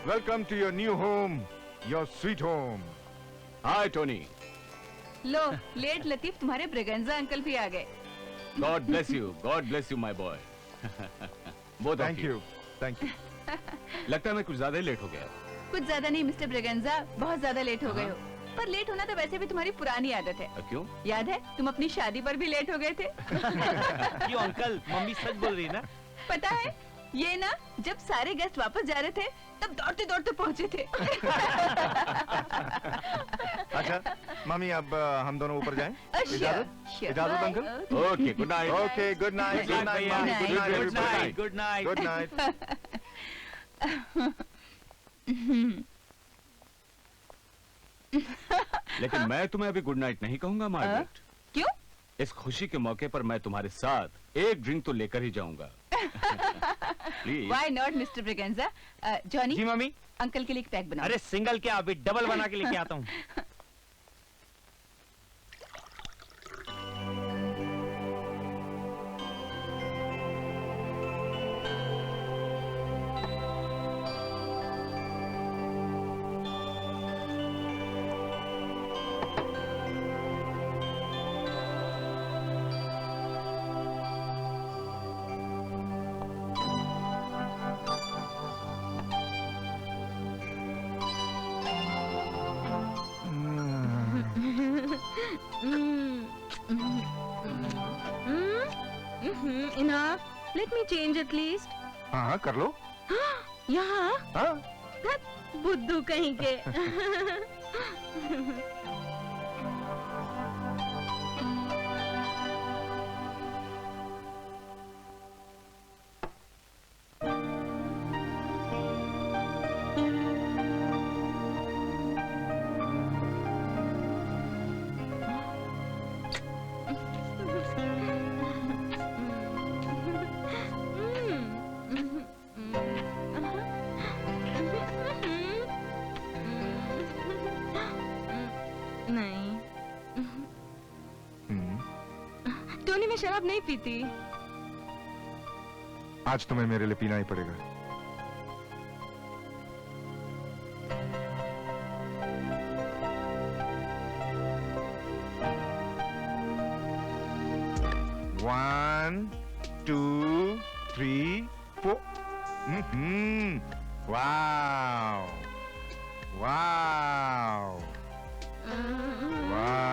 Welcome to your new home, your sweet home. Hi, Tony. Low, late Latif तुम्हारे Braganza uncle भी आ गए। God bless you, my boy. Both Thank you, thank you. लगता है मैं कुछ ज्यादा ही लेट हो गया। कुछ ज्यादा नहीं मिस्टर ब्रेगेंजा, बहुत ज्यादा लेट हो गए हो। पर लेट होना तो वैसे भी तुम्हारी पुरानी आदत है। क्यों? याद है तुम अपनी शादी पर भी लेट हो गए थे। क्यों अंकल, मम्मी सच बोल रही है ना? पता है ये ना, जब सारे गेस्ट वापस जा रहे थे तब दौड़ते दौड़ते पहुंचे थे। अच्छा मम्मी, अब हम दोनों ऊपर जाएं? इजाजत इजाजत uncle. Okay, good night. Okay, good night. Good night mummy, good night everybody. Good night. Good night. लेकिन मैं तुम्हें अभी गुड नाइट नहीं कहूंगा मार्गरेट। क्यों? इस खुशी के मौके पर मैं तुम्हारे साथ एक ड्रिंक तो लेकर ही जाऊंगा। Please. Why not, mister Braganza? Johnny ji mummy. Uncle के लिए एक पैक बनाओ। अरे सिंगल क्या, अभी डबल बना के लेके आता हूँ। Enough. Let me change at least. हाँ कर लो। यहाँ? हाँ। बुद्धू कहीं के। शराब नहीं पीती। आज तुम्हें मेरे लिए पीना ही पड़ेगा। One, 2, 3, 4. Wow. Wow. Wow.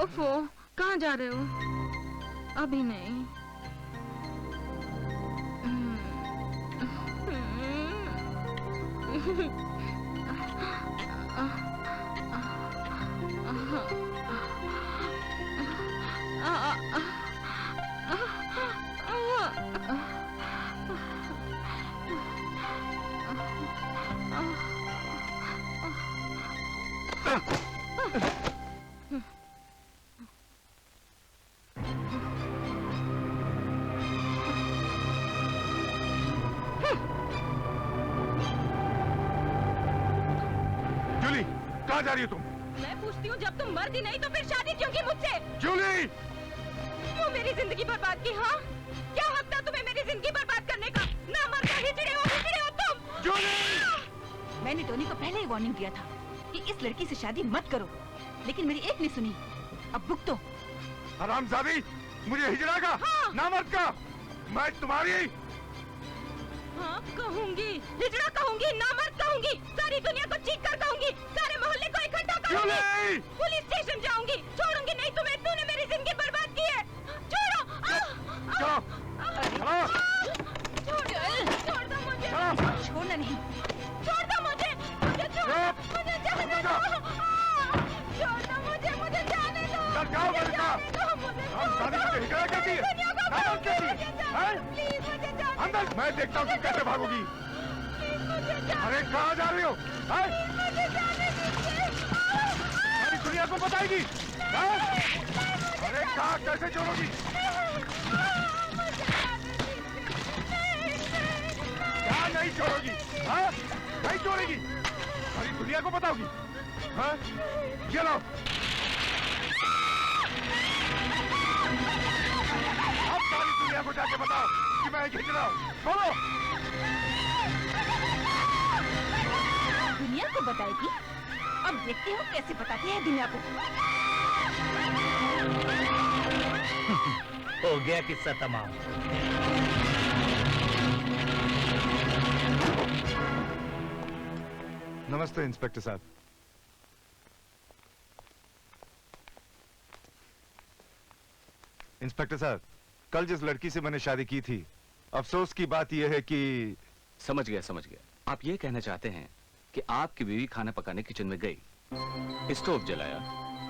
ओफो, कहाँ जा रहे हो? अभी नहीं। कहाँ जा रही हो तुम? मैं पूछती हूँ, जब तुम मर्दी नहीं तो फिर शादी क्यों की मुझसे? जूली! क्यों मेरी जिंदगी बर्बाद की? हाँ, क्या हक था तुम्हें मेरी जिंदगी बर्बाद करने का? ना मरना, हिजड़े हो तुम। जूली! मैंने टोनी को पहले ही वार्निंग दिया था कि इस लड़की से शादी मत करो, लेकिन मेरी एक नहीं सुनी। अब भुगतो। हरामजादी, मुझे हिजड़ा का, हाँ। नामर्द का, मैं तुम्हारी। हाँ कहूंगी, हिजड़ा कहूंगी, नामर्द कहूंगी, सारी दुनिया को चीख कर कहूंगी, सारे मोहल्ले को इकट्ठा जूली! पुलिस स्टेशन जाऊंगी, छोड़ूंगी नहीं तुम्हें। तूने मेरी जिंदगी बर्बाद की है। छोड़ो। चलो, चलो, छोड़ दो मुझे। छोड़ना नहीं। छोड़ दो मुझे। मुझे छोड़। मुझे जाने दो। छोड़ दो मुझे। मुझे जाने दो। जाओ, लड़का। हम शादी करके हिकाया करती है, नाटक करती है, हैं? प्लीज मुझे जाने। अंदर, मैं देखता हूँ तुम कैसे भागोगी। अरे कहाँ जा रही हो? हैं? सारी दुनिया को बताएगी, हैं? अरे कहाँ कैसे छोड़ोगी? क्या नहीं छोड़ोगी? हाँ? नहीं छोड़ेगी? सारी दुनिया को बताओगी? हाँ? ये लो। अब सारी दुनिया को जाके बताओ कि मैं खींच रहा हूँ। बोलो। दुनिया को बताएगी? अब देखते हो कैसे बताती है दुनिया को। हो गया किस्सा तमाम। नमस्ते इंस्पेक्टर साहब। इंस्पेक्टर साहब, कल जिस लड़की से मैंने शादी की थी, अफसोस की बात यह है कि समझ गया समझ गया। आप ये कहना चाहते हैं कि आपकी बीवी खाना पकाने किचन में गई, स्टोव जलाया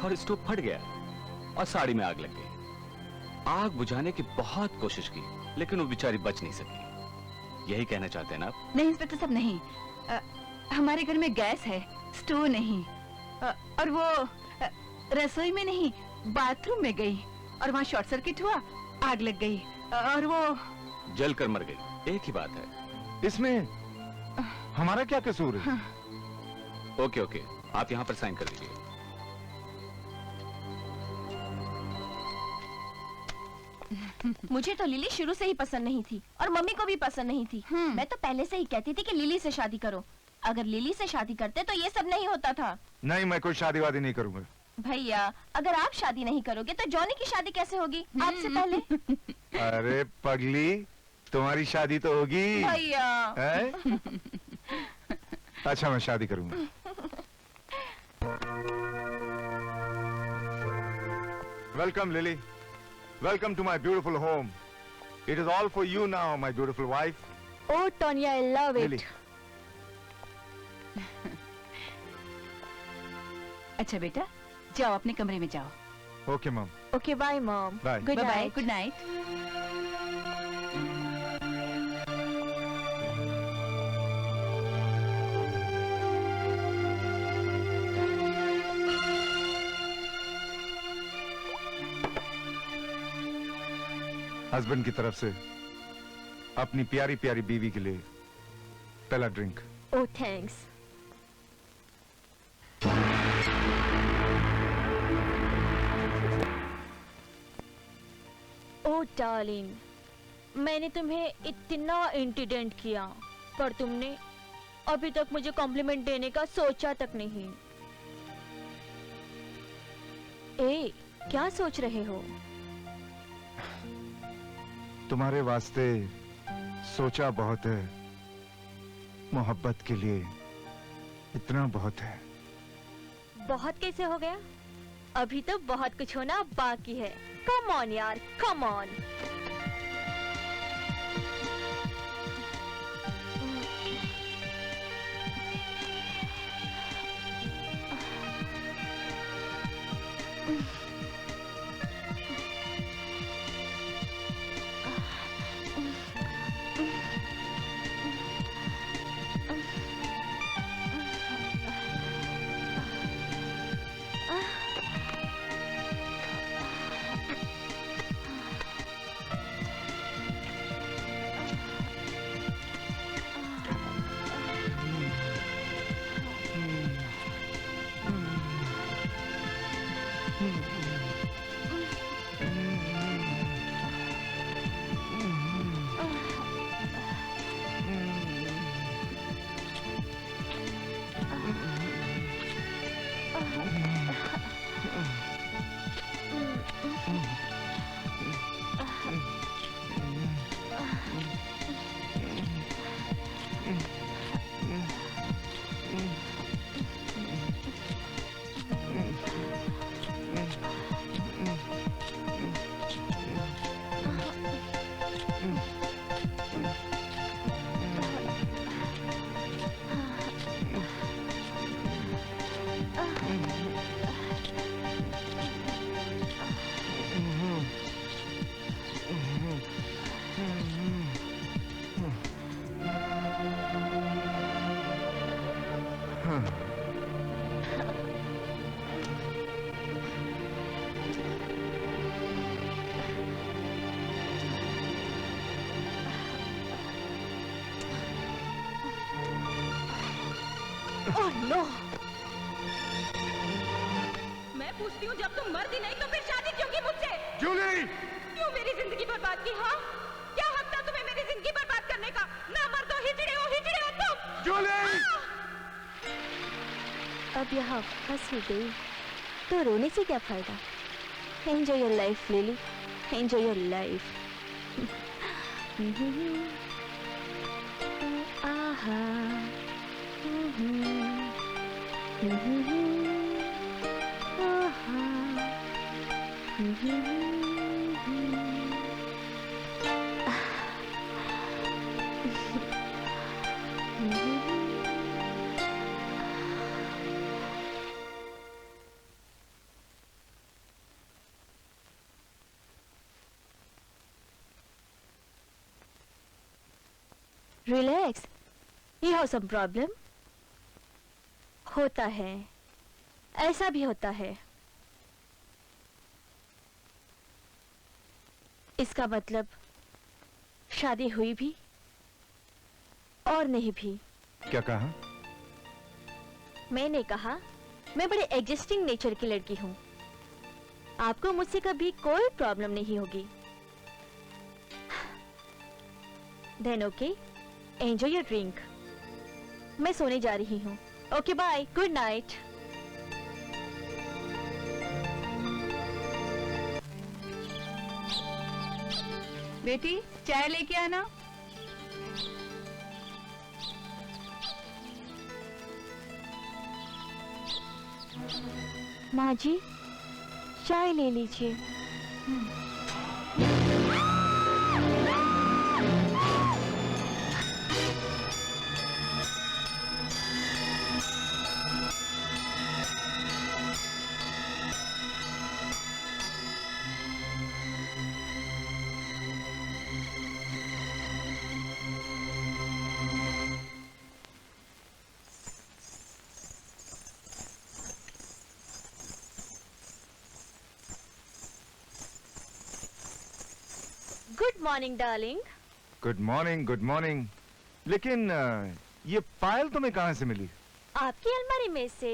और स्टोव फट गया और साड़ी में आग लग गई। आग बुझाने की बहुत कोशिश की लेकिन वो बेचारी बच नहीं सकी। यही कहना चाहते हैं ना आप? नहीं इंस्पेक्टर साहब नहीं। हमारे घर में गैस है, स्टोव नहीं। और वो रसोई में नहीं, बाथरूम में गई और वहाँ शॉर्ट सर्किट हुआ, आग लग गई और वो जल कर मर गई। एक ही बात है। इसमें हमारा क्या कसूर है? ओके ओके, आप यहाँ पर साइन कर दीजिए। मुझे तो लिली शुरू से ही पसंद नहीं थी और मम्मी को भी पसंद नहीं थी। मैं तो पहले से ही कहती थी कि लिली से शादी करो। अगर लिली से शादी करते तो ये सब नहीं होता था। नहीं, मैं कोई शादी वादी नहीं करूंगा। भैया, अगर आप शादी नहीं करोगे तो जॉनी की शादी कैसे होगी आपसे पहले? अरे पगली, तुम्हारी शादी तो होगी। भैया। हैं? अच्छा, मैं शादी करूंगा। Welcome Lily, welcome to my beautiful home. It is all for you now, my beautiful wife. Oh, Tonya, I love Lily, अच्छा बेटा, जाओ अपने कमरे में जाओ। Okay mom, Okay, bye, Mom. Bye. Good bye bye, night. Good night. Husband की तरफ से अपनी प्यारी प्यारी बीवी के लिए पहला ड्रिंक। Oh, thanks. ओह डार्लिंग, मैंने तुम्हें इतना इंसिडेंट किया पर तुमने अभी तक मुझे कॉम्प्लीमेंट देने का सोचा तक नहीं। ए, क्या सोच रहे हो? तुम्हारे वास्ते सोचा बहुत है, मोहब्बत के लिए इतना बहुत है। बहुत कैसे हो गया? अभी तो बहुत कुछ होना बाकी है। कम ऑन यार, कम ऑन। Oh no. मैं पूछती हूँ, जब तुम मर्द ही नहीं तो फिर शादी क्यों की मुझसे? जूली! क्यों मेरी जिंदगी बर्बाद की? हाँ, क्या हक था तुम्हें मेरी जिंदगी बर्बाद करने का? ना मर्द हो, हिजड़े हो तुम। जूली! अब यहाँ फंस ही गई तो रोने से क्या फायदा? Enjoy your life Lily, enjoy your life. Aha. Relax, you have some problem? होता है, ऐसा भी होता है। इसका मतलब शादी हुई भी और नहीं भी। क्या कहा? मैंने कहा मैं बड़े एडजस्टिंग नेचर की लड़की हूँ, आपको मुझसे कभी कोई प्रॉब्लम नहीं होगी। Then okay, enjoy your drink. मैं सोने जा रही हूँ। Okay bye, good night. बेटी चाय लेके आना। माँ जी, चाय ले लीजिए। Good morning darling. Good morning, good morning. लेकिन ये पायल तुम्हें कहाँ से मिली? आपकी अलमारी में से।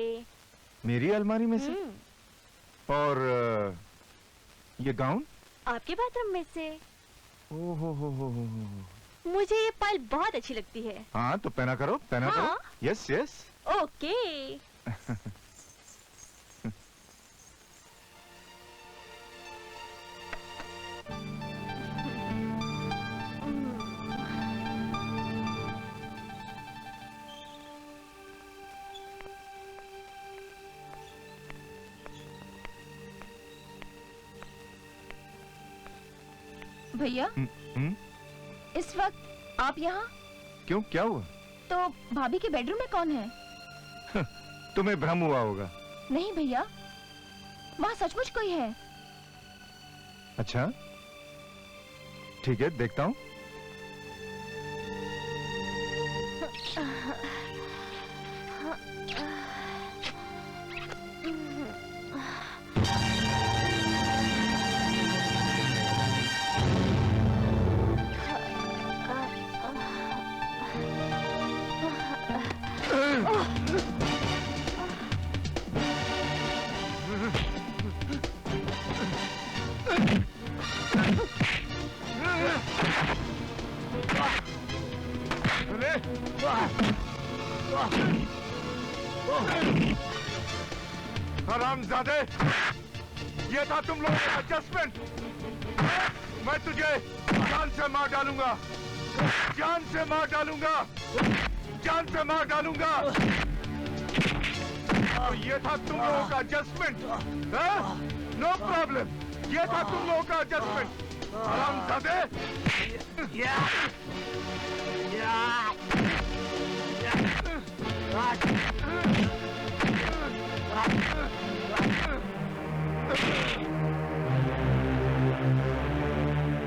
मेरी अलमारी में से? और ये गाउन? आपके बाथरूम में से। ओ हो। मुझे ये पायल बहुत अच्छी लगती है। हाँ तो पहना करो, पहना हाँ? करो। Yes yes. ओके। भैया, हम्म? इस वक्त आप यहाँ? क्यों, क्या हुआ? तो भाभी के बेडरूम में कौन है? तुम्हें भ्रम हुआ होगा। नहीं भैया, वहाँ सचमुच कोई है। अच्छा ठीक है, देखता हूँ। हरामजादे, ये था तुम लोगों का एडजस्टमेंट। मैं तुझे जान से मार डालूंगा, जान से मार डालूंगा, जान से मार डालूंगा। तो ये था तुम लोगों का एडजस्टमेंट? नो प्रॉब्लम, ये था तुम लोगों का एडजस्टमेंट। हरामजादे।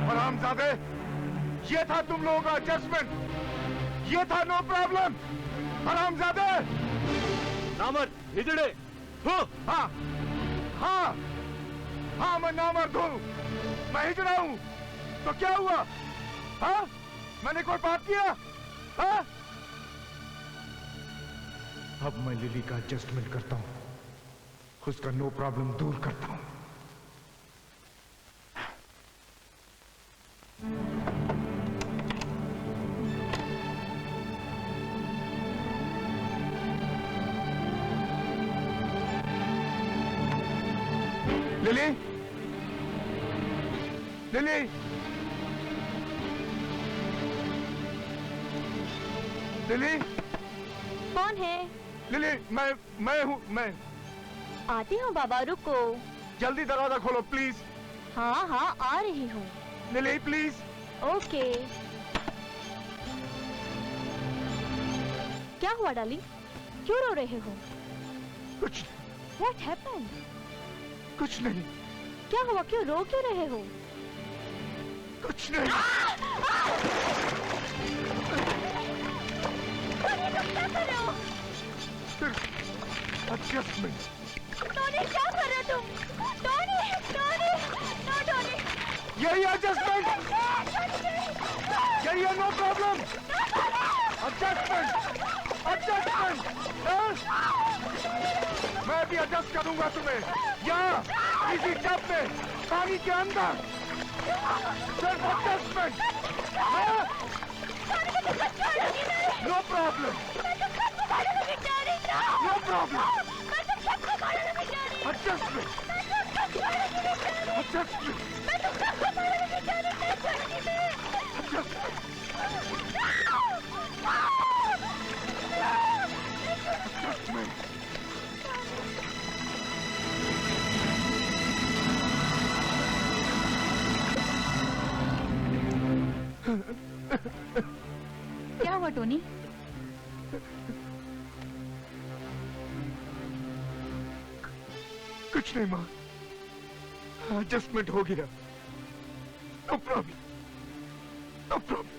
हरामजादे, ये था तुम लोगों का एडजस्टमेंट? ये था नो प्रॉब्लम? हरामजादे। नामर्द, हिजड़े। हाँ हाँ हाँ, मैं नामर्द हूँ, मैं हिजड़ा हूँ। तो क्या हुआ? हाँ, मैंने कोई पाप किया? हाँ? अब मैं लिली का एडजस्टमेंट करता हूं, उसका नो प्रॉब्लम दूर करता हूं। लिली, लिली, लिली, कौन है? लिली, मैं हूँ, मैं। आती हूँ बाबा, रुको। जल्दी दरवाजा खोलो प्लीज। हाँ हाँ आ रही हूँ। Lily please. ओके। क्या हुआ डार्लिंग, क्यों रो रहे हो? कुछ What happened? कुछ नहीं, क्या हुआ, क्यों रो क्यों रहे हो? कुछ नहीं। क्या कर रहे हो? एडजस्टमेंट। टोनी क्या कर रहे हो तुम? Tony, Tony, no Tony. यही एडजस्टमेंट, यही है, नो प्रॉब्लम। Adjustment, adjustment. मैं भी एडजस्ट करूंगा तुम्हें, यहाँ इसी टब में, पानी के अंदर। सिर्फ adjustment. No problem, no problem. Adjustment, adjustment. क्या हुआ टोनी? कुछ नहीं माँ, एडजस्टमेंट हो गया। No problem, no problem.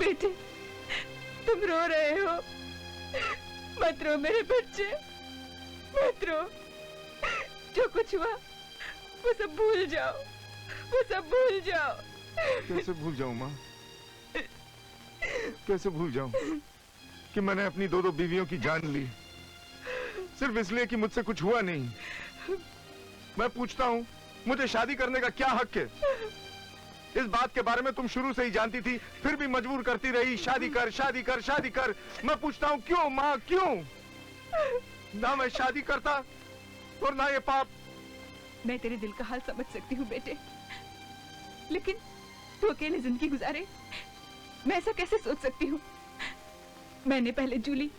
बेटे, तुम रो रहे हो। मत रो मेरे बच्चे, मत रो। जो कुछ हुआ वो सब भूल जाओ, वो सब भूल जाओ। कैसे भूल जाऊं माँ, कैसे भूल जाऊं कि मैंने अपनी दो बीवियों की जान ली सिर्फ इसलिए कि मुझसे कुछ हुआ नहीं। मैं पूछता हूँ, मुझे शादी करने का क्या हक है? इस बात के बारे में तुम शुरू से ही जानती थी, फिर भी मजबूर करती रही, शादी कर, शादी कर, शादी कर। मैं पूछता हूँ क्यों माँ, क्यों? ना मैं शादी करता और ना ये पाप। मैं तेरे दिल का हाल समझ सकती हूँ बेटे, लेकिन तू अकेले जिंदगी गुजारे, मैं ऐसा कैसे सोच सकती हूँ? मैंने पहले जूली,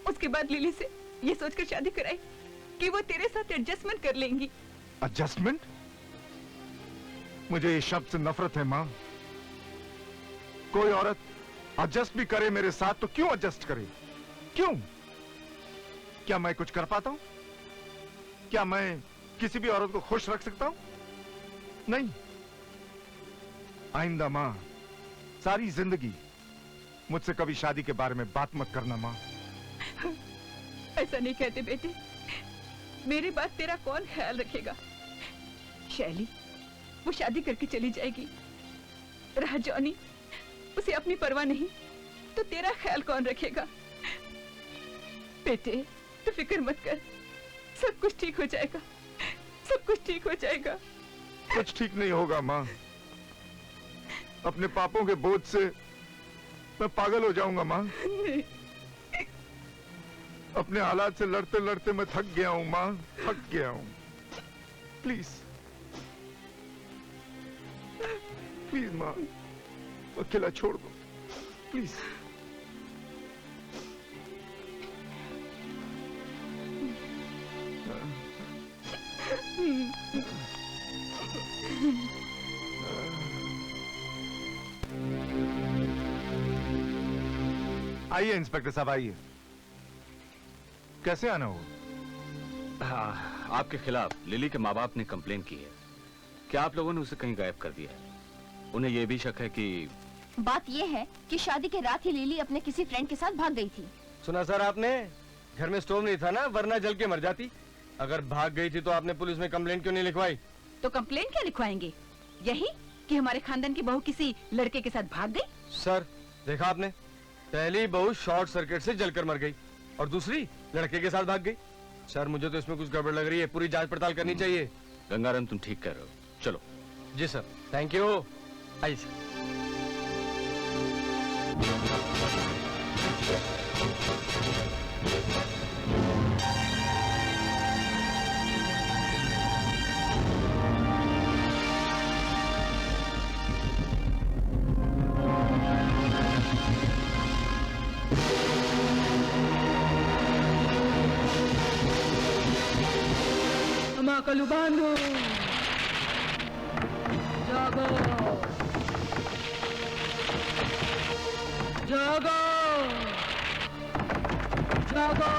उसके बाद लिली से ये सोचकर शादी कराई कि वो तेरे साथ एडजस्टमेंट कर लेंगी। एडजस्टमेंट? मुझे इस शब्द से नफरत है माँ। कोई औरत एडजस्ट भी करे मेरे साथ तो क्यों एडजस्ट करे? क्यों? क्या मैं कुछ कर पाता हूं? क्या मैं किसी भी औरत को खुश रख सकता हूं? नहीं। आइंदा मां, सारी जिंदगी मुझसे कभी शादी के बारे में बात मत करना मां। ऐसा नहीं कहते बेटे, मेरी बात तेरा कौन ख्याल रखेगा? शैली वो शादी करके चली जाएगी, रहा जॉनी, उसे अपनी परवाह नहीं, तो तेरा ख्याल कौन रखेगा? बेटे तू फिक्र मत कर, सब कुछ ठीक हो जाएगा, सब कुछ ठीक हो जाएगा। कुछ ठीक नहीं होगा मां। अपने पापों के बोझ से मैं पागल हो जाऊंगा मां। नहीं। अपने हालात से लड़ते लड़ते मैं थक गया हूं मां, थक गया हूं। प्लीज प्लीज मां, अकेला छोड़ दो प्लीज। आइए इंस्पेक्टर साहब, आइए। कैसे आना होगा? हाँ, आपके खिलाफ लिली के माँ बाप ने कंप्लेन की है कि आप लोगों ने उसे कहीं गायब कर दिया है। उन्हें यह भी शक है कि बात ये है कि शादी के रात ही लिली अपने किसी फ्रेंड के साथ भाग गई थी। सुना सर आपने? घर में स्टोव नहीं था ना, वरना जल के मर जाती। अगर भाग गई थी तो आपने पुलिस में कंप्लेन क्यों नहीं लिखवाई? तो कंप्लेन क्या लिखवाएंगे? यही कि हमारे खानदान की बहू किसी लड़के के साथ भाग गई। सर देखा आपने, पहली बहू शॉर्ट सर्किट से जलकर मर गई और दूसरी लड़के के साथ भाग गई। सर मुझे तो इसमें कुछ गड़बड़ लग रही है, पूरी जांच पड़ताल करनी चाहिए। गंगाराम तुम ठीक कह रहे हो, चलो। जी सर, थैंक यू। आइए सर। कलू बांधो, जागो जागो जागो।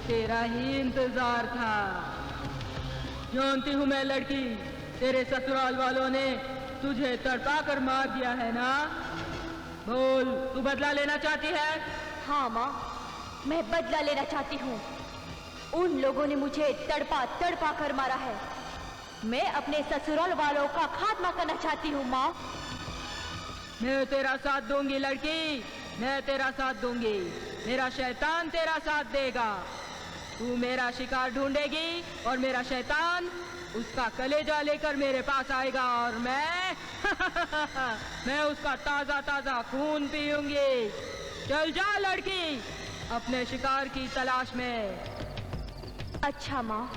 तेरा ही इंतजार था। जानती हूँ मैं लड़की, तेरे ससुराल वालों ने तुझे तड़पा कर मार दिया है ना? बोल, तू बदला लेना चाहती है? हाँ माँ, मैं बदला लेना चाहती हूँ। उन लोगों ने मुझे तड़पा तड़पा कर मारा है। मैं अपने ससुराल वालों का खात्मा करना चाहती हूँ माँ। मैं तेरा साथ दूंगी लड़की, मैं तेरा साथ दूंगी। मेरा शैतान तेरा साथ देगा। तू मेरा शिकार ढूंढेगी और मेरा शैतान उसका कलेजा लेकर मेरे पास आएगा और मैं मैं उसका ताजा ताजा खून पीऊंगी। चल जा लड़की, अपने शिकार की तलाश में। अच्छा माँ।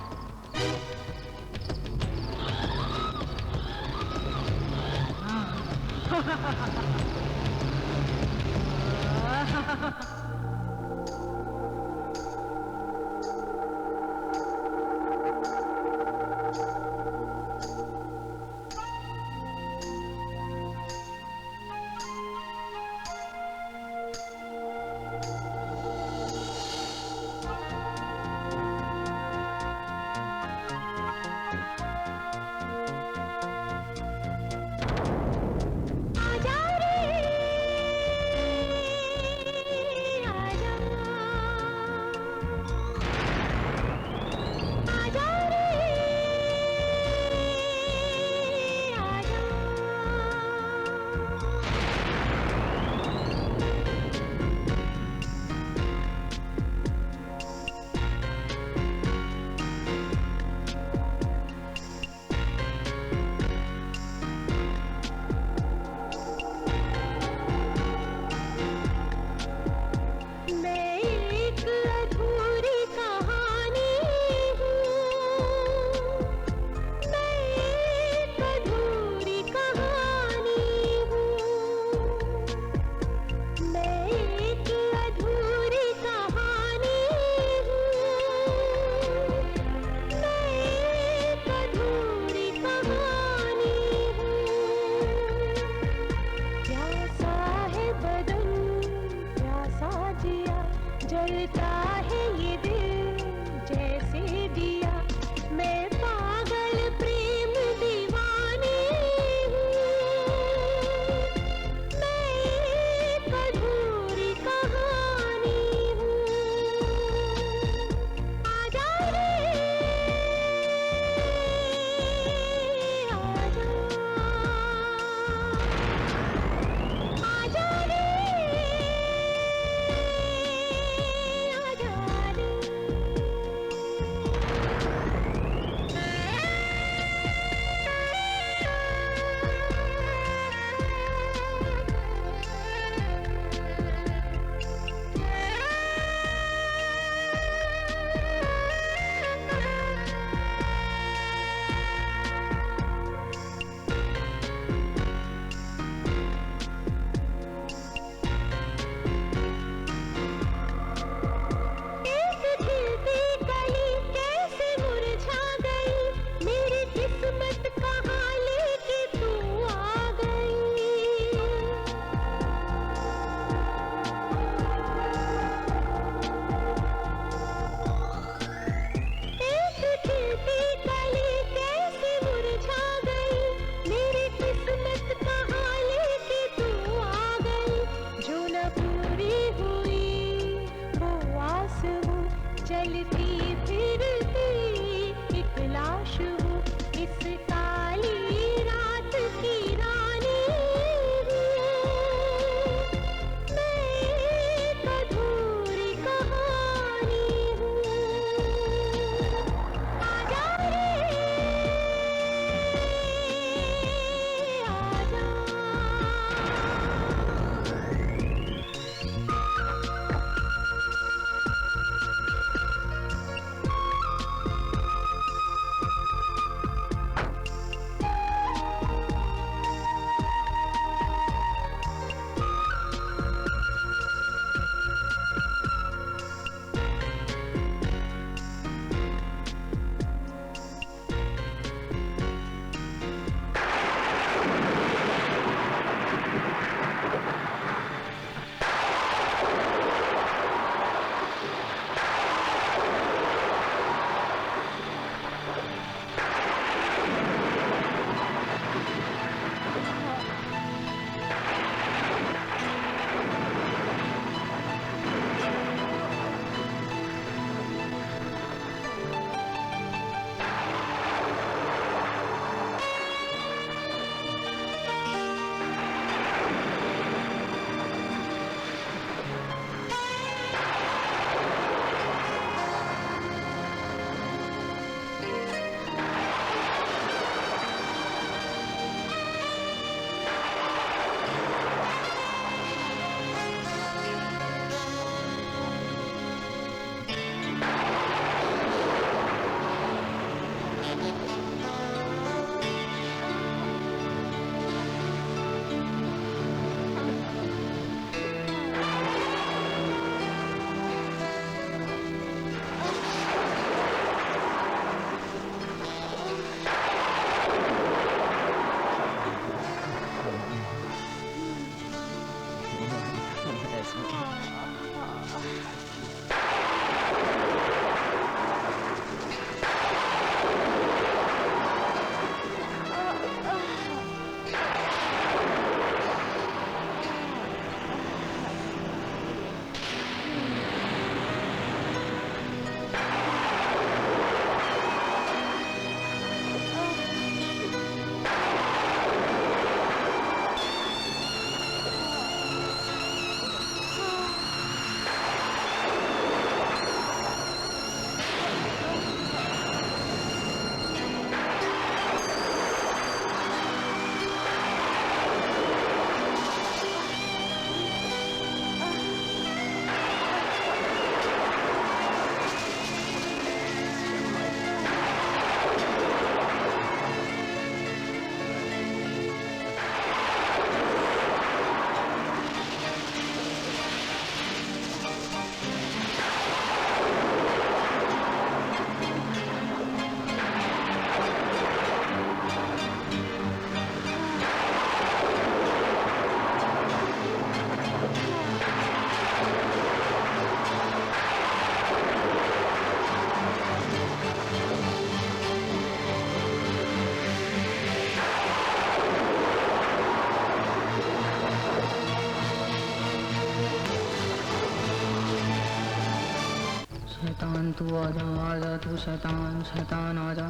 तू आजा आजा तू शैतान शैतान आजा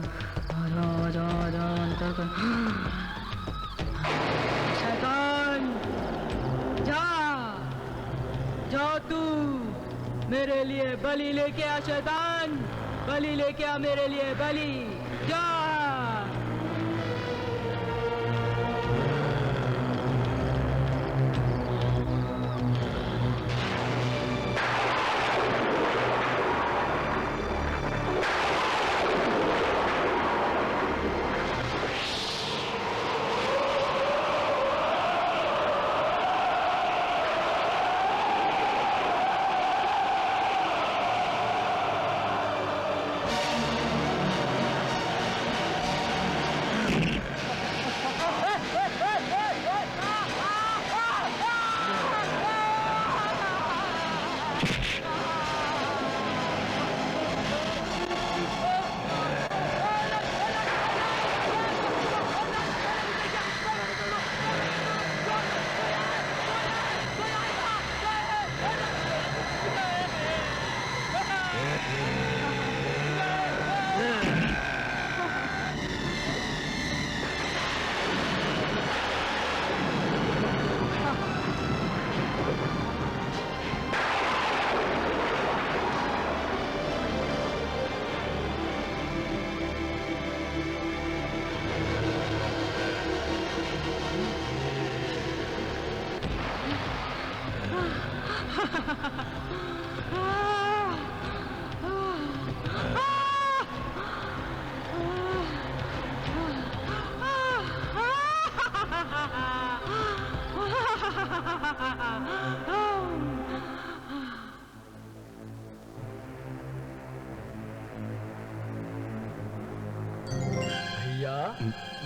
आजा आजा आजा अंतर कर शैतान जा जा तू मेरे लिए बलि लेके आ शैतान बलि लेके आ मेरे लिए बलि जा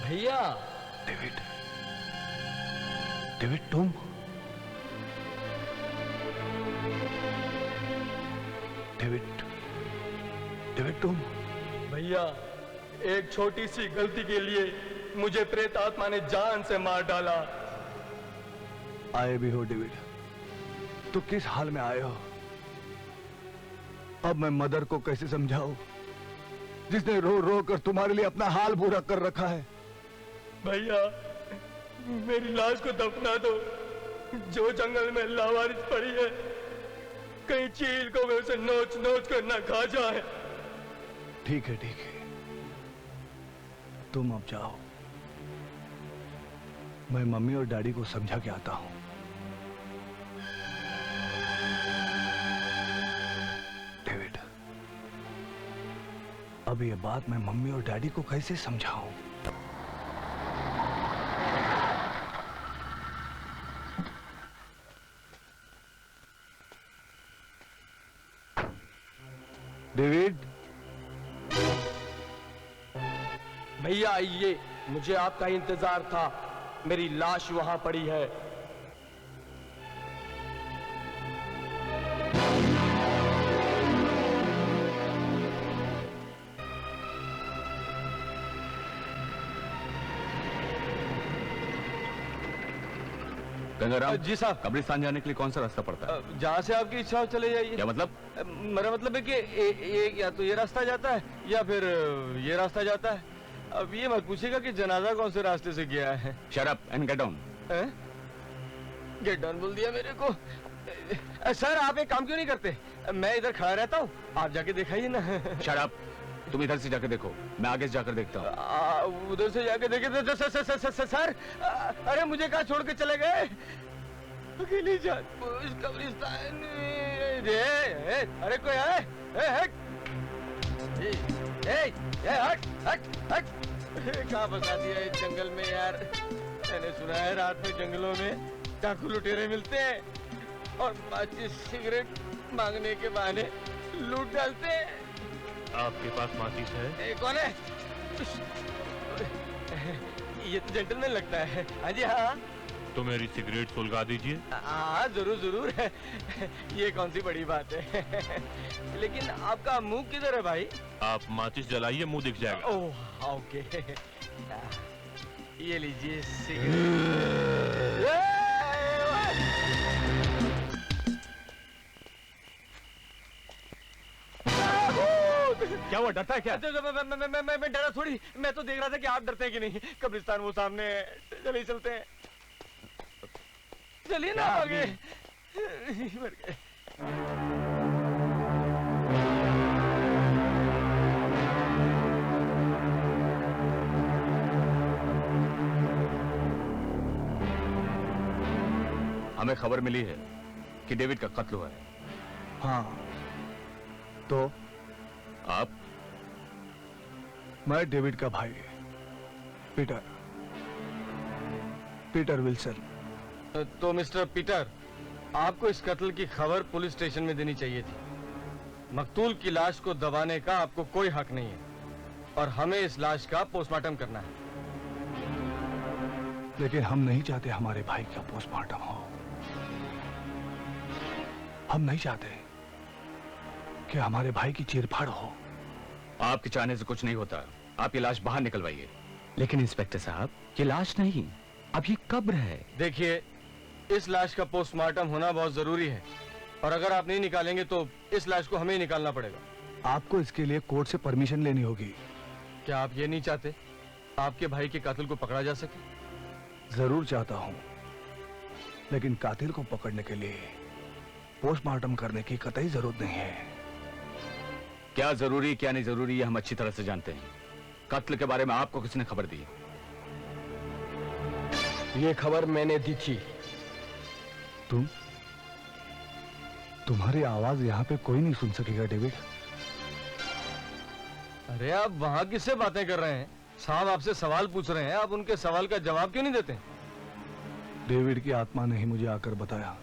भैया डेविड डेविड तुम डेविड डेविड तुम भैया एक छोटी सी गलती के लिए मुझे प्रेत आत्मा ने जान से मार डाला। आए भी हो डेविड तो किस हाल में आए हो? अब मैं मदर को कैसे समझाऊं जिसने रो रो कर तुम्हारे लिए अपना हाल बुरा कर रखा है? भैया मेरी लाश को दफना दो, जो जंगल में लावारिस पड़ी है कहीं चील को उसे नोच नोच कर न खा जाए। ठीक है तुम अब जाओ, मैं मम्मी और डैडी को समझा के आता हूं। डेविड अब ये बात मैं मम्मी और डैडी को कैसे समझाऊं? डेविड भैया आइए, मुझे आपका इंतजार था, मेरी लाश वहां पड़ी है। गंगाराम जी साहब। कब्रिस्तान जाने के लिए कौन सा रास्ता पड़ता है? जहाँ से आपकी इच्छा हो चले जाइए। क्या मतलब? मेरा मतलब है कि या तो ये रास्ता जाता है या फिर ये रास्ता जाता है। अब ये मत पूछिएगा कि जनाजा कौन से रास्ते से गया है। Shut up and get down. Get down बोल दिया मेरे को। सर आप एक काम क्यों नहीं करते, मैं इधर खड़ा रहता हूँ, आप जाके दिखाइए ना। शट अप, तुम इधर से जाकर देखो, मैं आगे से जाकर देखता हूँ। उधर से जाके देखे तो सर अरे मुझे कहाँ छोड़ के चले गए? अकेली जान उस कब्रिस्तान। अरे कोई है? हट हट हट, कहाँ फंसा दिया इस जंगल में यार। मैंने सुना है रात में जंगलों में डाकू लुटेरे मिलते हैं और माचिस सिगरेट मांगने के बहाने लूट डालते हैं। आपके पास माचिस है? कौन है? ये तो जेंटलमैन लगता है। हाँ जी हाँ। तो मेरी सिगरेट सुलगा दीजिए। हाँ जरूर जरूर। ये कौन सी बड़ी बात है। लेकिन आपका मुंह किधर है भाई? आप माचिस जलाइए, मुंह दिख जाएगा। Oh okay. ये लीजिए सिगरेट। क्या हुआ, डरता है क्या? मैं डरा थोड़ी, मैं तो देख रहा था कि आप डरते हैं कि नहीं। कब्रिस्तान वो सामने है, चलिए चलते हैं, चलिए ना आगे। मर गए। हमें खबर मिली है कि डेविड का कत्ल हुआ है। हाँ, तो आप? मैं डेविड का भाई पीटर, पीटर विल्सन। तो मिस्टर पीटर, आपको इस कत्ल की खबर पुलिस स्टेशन में देनी चाहिए थी। मकतूल की लाश को दबाने का आपको कोई हक नहीं है और हमें इस लाश का पोस्टमार्टम करना है। लेकिन हम नहीं चाहते हमारे भाई का पोस्टमार्टम हो। हम नहीं चाहते कि हमारे भाई की चीरफाड़ हो। आपके चाहने से कुछ नहीं होता। आप ये लाश बाहर निकलवाइए। लेकिन इंस्पेक्टर साहब, ये लाश नहीं, अब ये कब्र है। देखिए, इस लाश का पोस्टमार्टम होना बहुत जरूरी है और अगर आप नहीं निकालेंगे तो इस लाश को हमें ही निकालना पड़ेगा। आपको इसके लिए कोर्ट से परमिशन लेनी होगी। क्या आप ये नहीं चाहते आपके भाई के कातिल को पकड़ा जा सके? जरूर चाहता हूं, लेकिन कातिल को पकड़ने के लिए पोस्टमार्टम करने की कतई जरूरत नहीं है। क्या जरूरी क्या नहीं जरूरी ये हम अच्छी तरह से जानते हैं। कत्ल के बारे में आपको किसने खबर दी? ये खबर मैंने दी थी। तुम्हारी आवाज यहाँ पे कोई नहीं सुन सकेगा डेविड। अरे आप वहाँ किससे बातें कर रहे हैं? साहब आपसे सवाल पूछ रहे हैं, आप उनके सवाल का जवाब क्यों नहीं देते? डेविड की आत्मा ने ही मुझे आकर बताया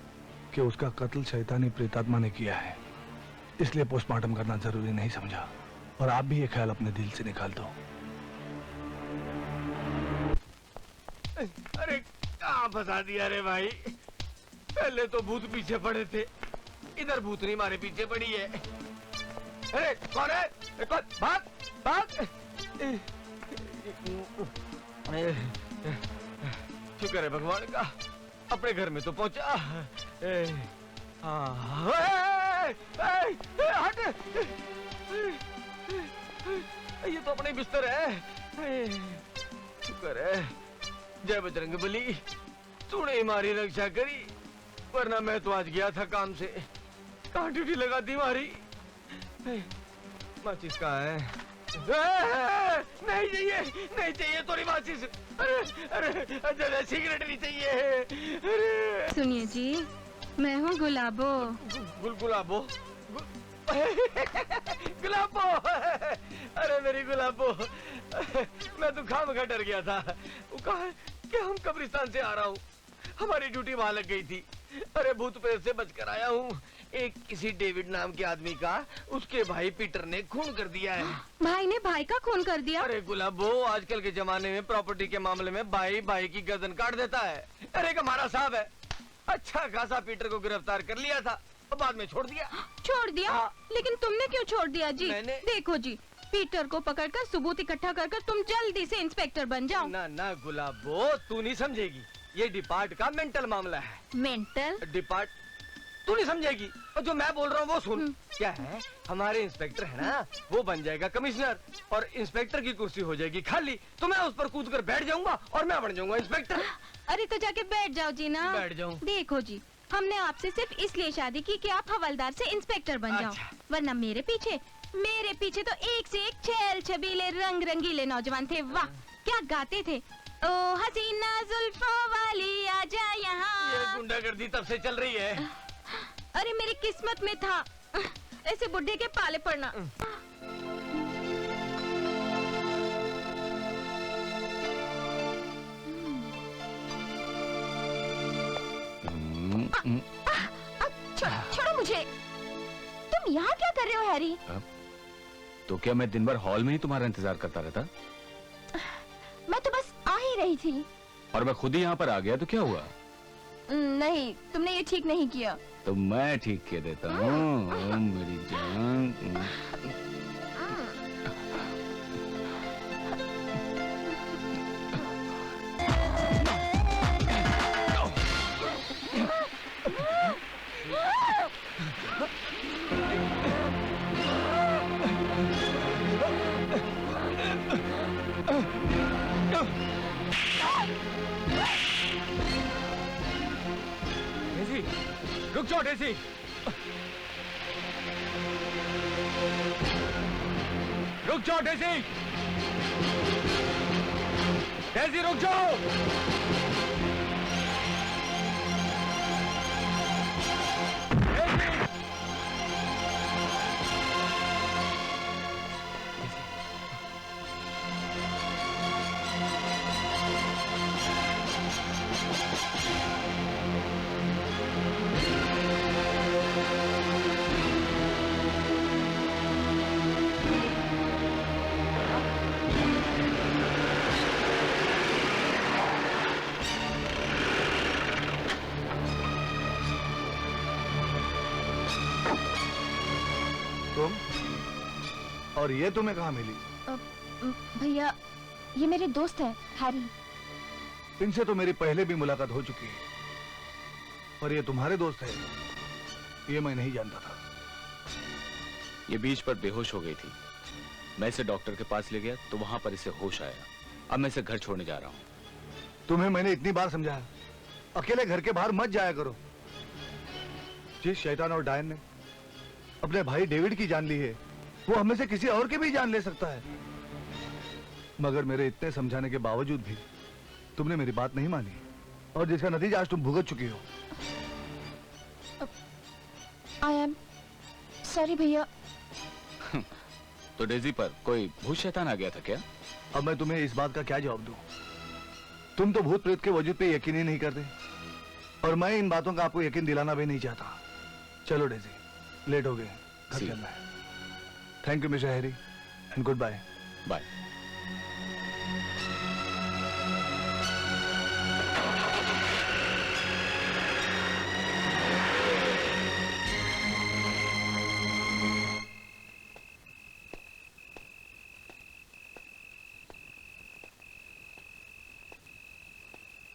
कि उसका कत्ल शैतानी प्रेतात्मा ने किया है, इसलिए पोस्टमार्टम करना जरूरी नहीं समझा। और आप भी ये ख्याल अपने दिल से निकाल दो। अरे कहाँ फंसा दिया रे भाई? पहले तो भूत पीछे पड़े थे, इधर भूतनी हमारे पीछे पड़ी है। अरे कौन है? कौन? भाग भाग। शुक्र है भगवान का, अपने घर में तो पहुंचा। हट, ये तो अपने बिस्तर है। शुक्र है, जय बजरंगबली, तूने हमारी रक्षा करी, वरना मैं तो आज गया था काम से। कहाँ ड्यूटी लगा दी हमारी? माचिस कहाँ है? नहीं चाहिए, नहीं चाहिए तोरी माचिस। अरे सिगरेट नहीं चाहिए। अरे सुनिए जी, मैं हूँ गुलाबो। गुलाबो, गुलाबो। अरे मेरी गुलाबो, मैं तो खामखा डर गया था। वो कहा कि हम कब्रिस्तान से आ रहा हूँ, हमारी ड्यूटी वहाँ लग गई थी। अरे भूत प्रेत से बचकर आया हूँ। एक किसी डेविड नाम के आदमी का उसके भाई पीटर ने खून कर दिया है। भाई ने भाई का खून कर दिया? अरे गुलाबो, आजकल के जमाने में प्रॉपर्टी के मामले में भाई भाई की गर्दन काट देता है। अरे एक हमारा साहब है, अच्छा खासा पीटर को गिरफ्तार कर लिया था और बाद में छोड़ दिया। छोड़ दिया? हाँ। लेकिन तुमने क्यों छोड़ दिया जी? देखो जी, पीटर को पकड़कर सबूत इकट्ठा कर तुम जल्दी से इंस्पेक्टर बन जाओ। ना ना गुलाबो, तू नहीं समझेगी, ये डिपार्ट का मेंटल मामला है। Mental depart? तू नहीं समझेगी, और जो मैं बोल रहा हूँ वो सुन। क्या है, हमारे इंस्पेक्टर है ना, वो बन जाएगा कमिश्नर और इंस्पेक्टर की कुर्सी हो जाएगी खाली, तो मैं उस पर कूद कर बैठ जाऊंगा और मैं बन जाऊंगा इंस्पेक्टर। अरे तो जाके बैठ जाओ जी ना। बैठ जाऊं? देखो जी, हमने आपसे सिर्फ इसलिए शादी की कि आप हवलदार से इंस्पेक्टर बन जाओ। अच्छा। वरना मेरे पीछे तो एक से एक छेल छबीले रंग रंगीले नौजवान थे। वाह क्या गाते थे। ओ हसीना जुल्फों वाली आजा यहाँ। ये गुंडागर्दी तब से चल रही है। अरे मेरी किस्मत में था ऐसे बुढ़े के पाले पड़ना। छोड़ो मुझे। तुम यहाँ क्या कर रहे हो हैरी? तो क्या मैं दिन भर हॉल में ही तुम्हारा इंतजार करता रहता? मैं तो बस आ ही रही थी। और मैं खुद ही यहाँ पर आ गया तो क्या हुआ? नहीं, तुमने ये ठीक नहीं किया। तो मैं ठीक कह देता हूँ मेरी जान। डेज़ी, रुक जाओ डेज़ी। रुक जाओ डेज़ी। डेज़ी रुक जाओ। तुम और ये तुम्हें कहाँ मिली? भैया ये मेरे दोस्त हैं हैरी। इनसे तो मेरी पहले भी मुलाकात हो चुकी है, और ये तुम्हारे दोस्त है, ये मैं नहीं जानता था। ये बीच पर बेहोश हो गई थी। मैं इसे डॉक्टर के पास ले गया तो वहां पर इसे होश आया। अब मैं इसे घर छोड़ने जा रहा हूं। तुम्हें मैंने इतनी बार समझाया, अकेले घर के बाहर मत जाया करो। जिस शैतान और डायन ने अपने भाई डेविड की जान ली है, वो हमें से किसी और की भी जान ले सकता है। मगर मेरे इतने समझाने के बावजूद भी तुमने मेरी बात नहीं मानी, और जिसका नतीजा आज तुम भुगत चुकी हो। आई एम सॉरी भैया। तो डेज़ी पर कोई भूत शैतान आ गया था क्या? अब मैं तुम्हें इस बात का क्या जवाब दूं? तुम तो भूत प्रेत के वजूद पे यकीन ही नहीं करते, और मैं इन बातों का आपको यकीन दिलाना भी नहीं चाहता। चलो डेज़ी, लेट हो गए, घर चलना है। Thank you mister Harry, and goodbye. Bye.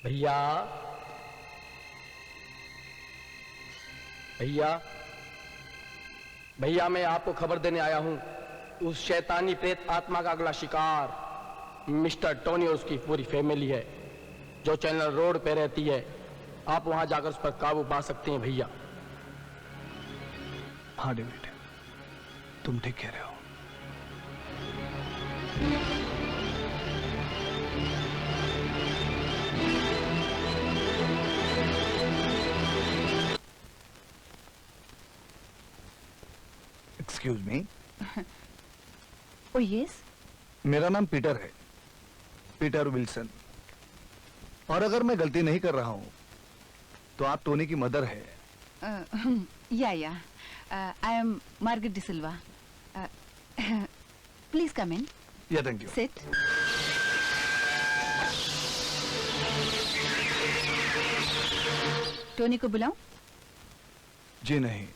भैया, भैया, भैया, मैं आपको खबर देने आया हूं। उस शैतानी प्रेत आत्मा का अगला शिकार मिस्टर टोनी और उसकी पूरी फैमिली है, जो चैनल रोड पे रहती है। आप वहां जाकर उस पर काबू पा सकते हैं भैया। हाँ डेविड, तुम ठीक कह रहे हो। Excuse me. ओ यस। मेरा नाम पीटर है, पीटर विल्सन। और अगर मैं गलती नहीं कर रहा हूं तो आप टोनी की मदर है। Yeah I am Margaret D'Silva. Please come in. Yeah thank you. Seat. Tony को बुलाऊं? जी नहीं।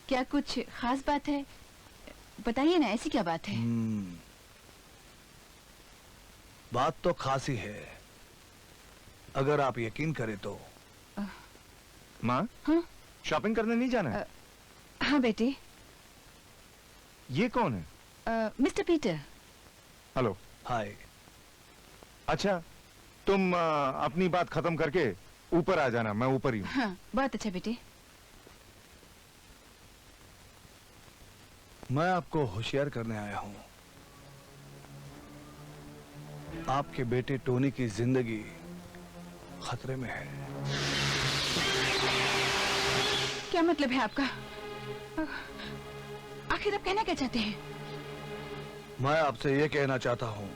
क्या कुछ खास बात है? बताइए ना, ऐसी क्या बात है? बात तो खास ही है, अगर आप यकीन करें तो। माँ, हाँ? शॉपिंग करने नहीं जाना है? हाँ बेटे। ये कौन है? Mister Peter. हेलो। हाय। अच्छा, तुम अपनी बात खत्म करके ऊपर आ जाना, मैं ऊपर ही हूँ। हाँ, बहुत अच्छा बेटे। मैं आपको होशियार करने आया हूं। आपके बेटे टोनी की जिंदगी खतरे में है। क्या मतलब है आपका? आखिर आप कहना क्या चाहते हैं? मैं आपसे ये कहना चाहता हूं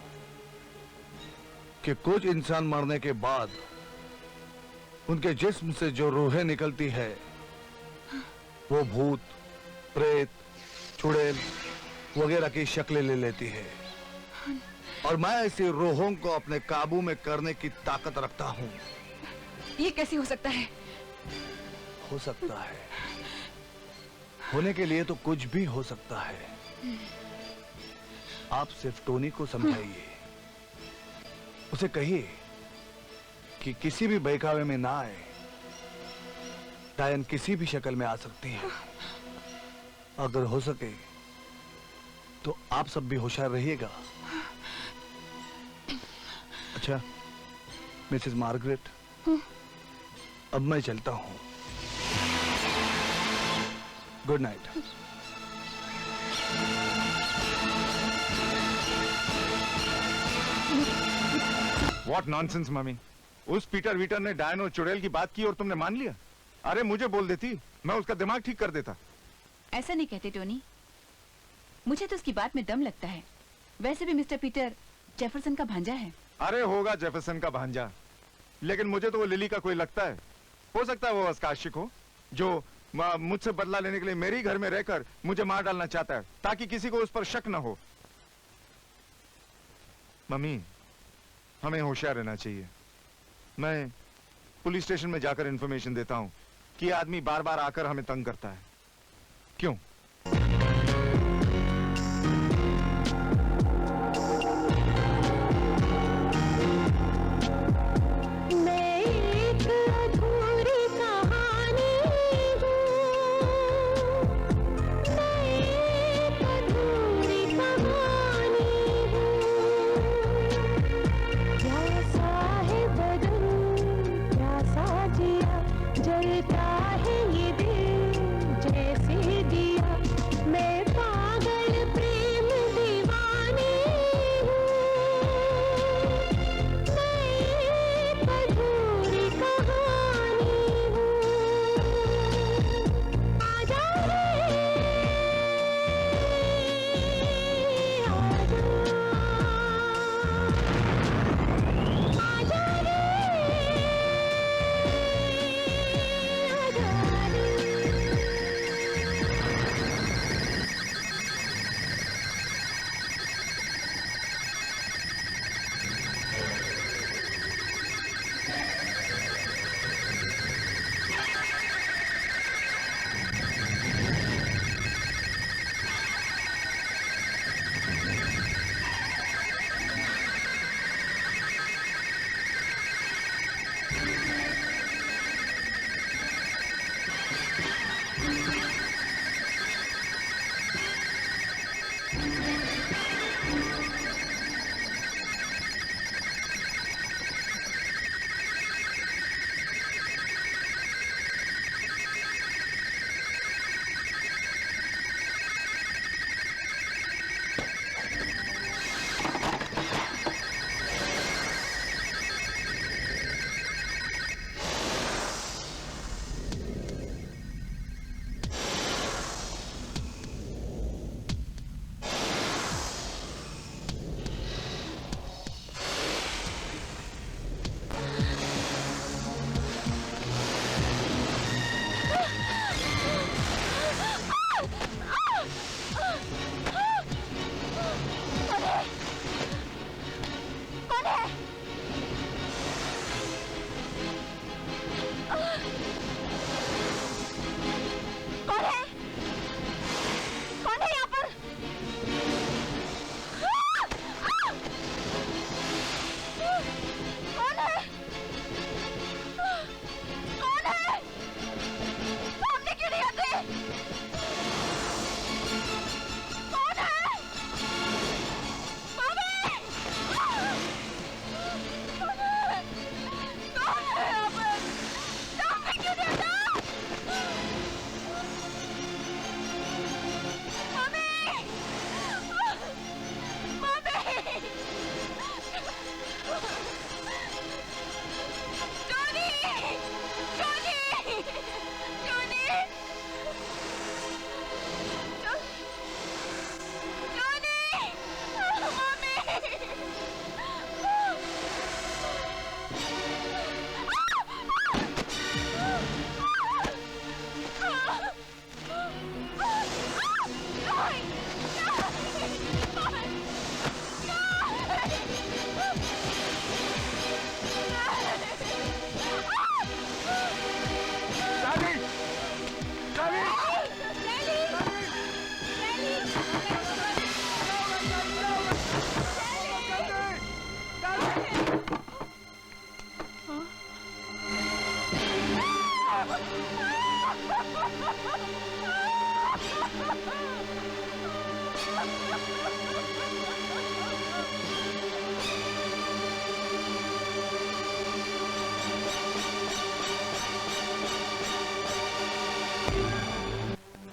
कि कुछ इंसान मरने के बाद उनके जिस्म से जो रूहें निकलती है, वो भूत, प्रेत, चुड़ैल वगैरह की शक्लें ले लेती है, और मैं ऐसी रूहों को अपने काबू में करने की ताकत रखता हूँ। ये कैसे हो सकता है? हो सकता है, होने के लिए तो कुछ भी हो सकता है। आप सिर्फ टोनी को समझाइए, उसे कहिए कि किसी भी बहकावे में ना आए। डायन किसी भी शक्ल में आ सकती है। अगर हो सके तो आप सब भी होशियार रहिएगा। अच्छा, मिसेस मार्गरेट, अब मैं चलता हूँ। Good night. What nonsense, mummy. उस पीटर वीटर ने डायन और चुड़ैल की बात की और तुमने मान लिया? अरे मुझे बोल देती, मैं उसका दिमाग ठीक कर देता। ऐसा नहीं कहते टोनी, मुझे तो उसकी बात में दम लगता है। वैसे भी मिस्टर पीटर जेफरसन का भांजा है। अरे होगा जेफरसन का भांजा, लेकिन मुझे तो वो लिली का कोई लगता है। हो सकता है वो उसका आशिक हो, जो मुझसे बदला लेने के लिए मेरे ही घर में रहकर मुझे मार डालना चाहता है, ताकि किसी को उस पर शक न हो। मम्मी, हमें होशियार रहना चाहिए। मैं पुलिस स्टेशन में जाकर इंफॉर्मेशन देता हूं कि आदमी बार बार आकर हमें तंग करता है। क्यों? जलता है ये दिल जैसे दिया।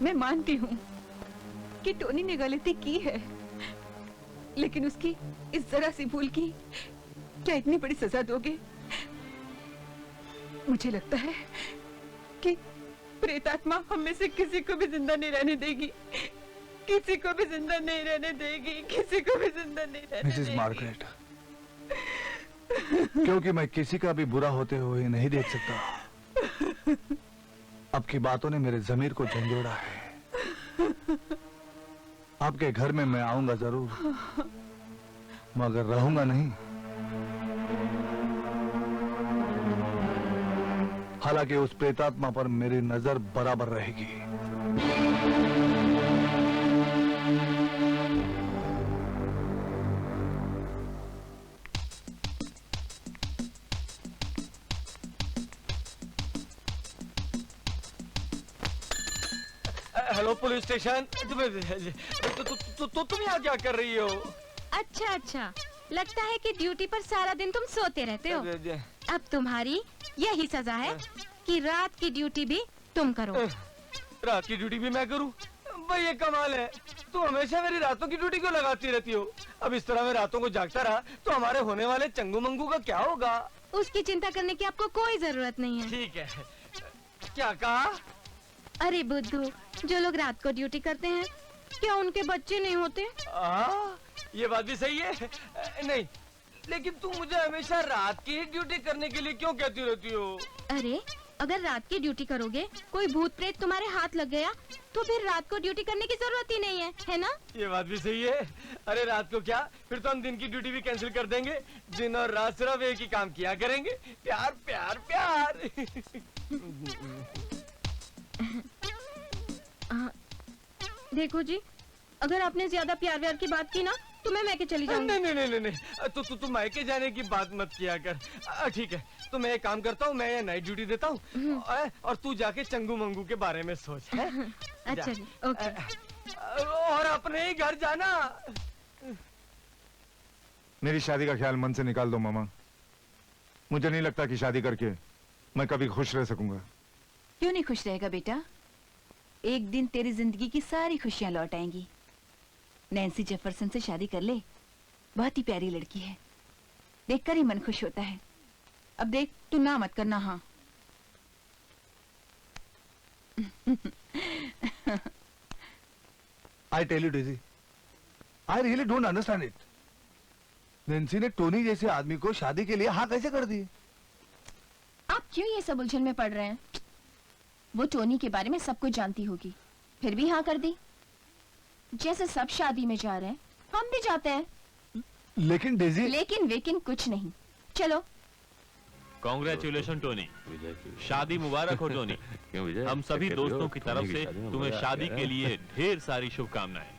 मैं मानती हूँ कि टोनी ने गलती की है, लेकिन उसकी इस जरा सी भूल की क्या इतनी बड़ी सजा दोगे? मुझे लगता है कि प्रेतात्मा हम में से किसी को भी जिंदा नहीं रहने देगी, किसी को भी जिंदा नहीं रहने देगी, किसी को भी जिंदा नहीं रहने मिसेस देगी। मार्गरेट, क्योंकि मैं किसी का भी बुरा होते हुए नहीं देख सकता, आपकी बातों ने मेरे जमीर को झंझोड़ा है। आपके घर में मैं आऊंगा जरूर, मगर रहूंगा नहीं। हालांकि उस प्रेतात्मा पर मेरी नजर बराबर रहेगी। Hello police station. तुम यहाँ क्या कर रही हो? अच्छा अच्छा, लगता है कि ड्यूटी पर सारा दिन तुम सोते रहते हो। अब तुम्हारी यही सजा है कि रात की ड्यूटी भी तुम करो। रात की ड्यूटी भी मैं करूं? भाई ये कमाल है, तू हमेशा मेरी रातों की ड्यूटी क्यों लगाती रहती हो? अब इस तरह मैं रातों को जागता रहा तो हमारे होने वाले चंगू मंगू का क्या होगा? उसकी चिंता करने की आपको कोई जरूरत नहीं है। ठीक है, क्या कहा? अरे बुद्धू, जो लोग रात को ड्यूटी करते हैं क्या उनके बच्चे नहीं होते? ये बात भी सही है। नहीं, लेकिन तू मुझे हमेशा रात की ही ड्यूटी करने के लिए क्यों कहती रहती हो? अरे अगर रात की ड्यूटी करोगे, कोई भूत प्रेत तुम्हारे हाथ लग गया तो फिर रात को ड्यूटी करने की जरूरत ही नहीं है ना? ये बात भी सही है। अरे रात को क्या, फिर तो हम दिन की ड्यूटी भी कैंसिल कर देंगे। दिन और रात सिर्फ एक ही काम किया करेंगे, प्यार प्यार प्यार। देखो जी, अगर आपने ज्यादा प्यार व्यार की बात की ना तो मैं मैके चली जाऊंगी। नहीं, तू मायके जाने की बात मत किया कर। ठीक है, तो मैं एक काम करता हूँ, मैं ये नाइट ड्यूटी देता हूँ और तू जाके चंगू मंगू के बारे में सोच। अच्छा जी, ओके। और अपने ही घर जाना। मेरी शादी का ख्याल मन से निकाल दो मामा। मुझे नहीं लगता कि शादी करके मैं कभी खुश रह सकूंगा। क्यों नहीं खुश रहेगा बेटा? एक दिन तेरी जिंदगी की सारी खुशियां लौट आएंगी। नैन्सी जेफरसन से शादी कर ले, बहुत ही प्यारी लड़की है, देखकर ही मन खुश होता है। अब देख, तू ना मत करना। हाँ I tell you, Daisy, I really don't understand it. Nancy ने टोनी जैसे आदमी को शादी के लिए हाँ कैसे कर दी? आप क्यों ये सब उलझन में पड़ रहे हैं? वो टोनी के बारे में सब कुछ जानती होगी, फिर भी हाँ कर दी। जैसे सब शादी में जा रहे हैं, हम भी जाते हैं। लेकिन डेजी, लेकिन वेकिन कुछ नहीं। चलो। कांग्रेचुलेशन टोनी, शादी मुबारक हो टोनी। हम सभी दोस्तों की तरफ से तुम्हें शादी के लिए ढेर सारी शुभकामनाएं।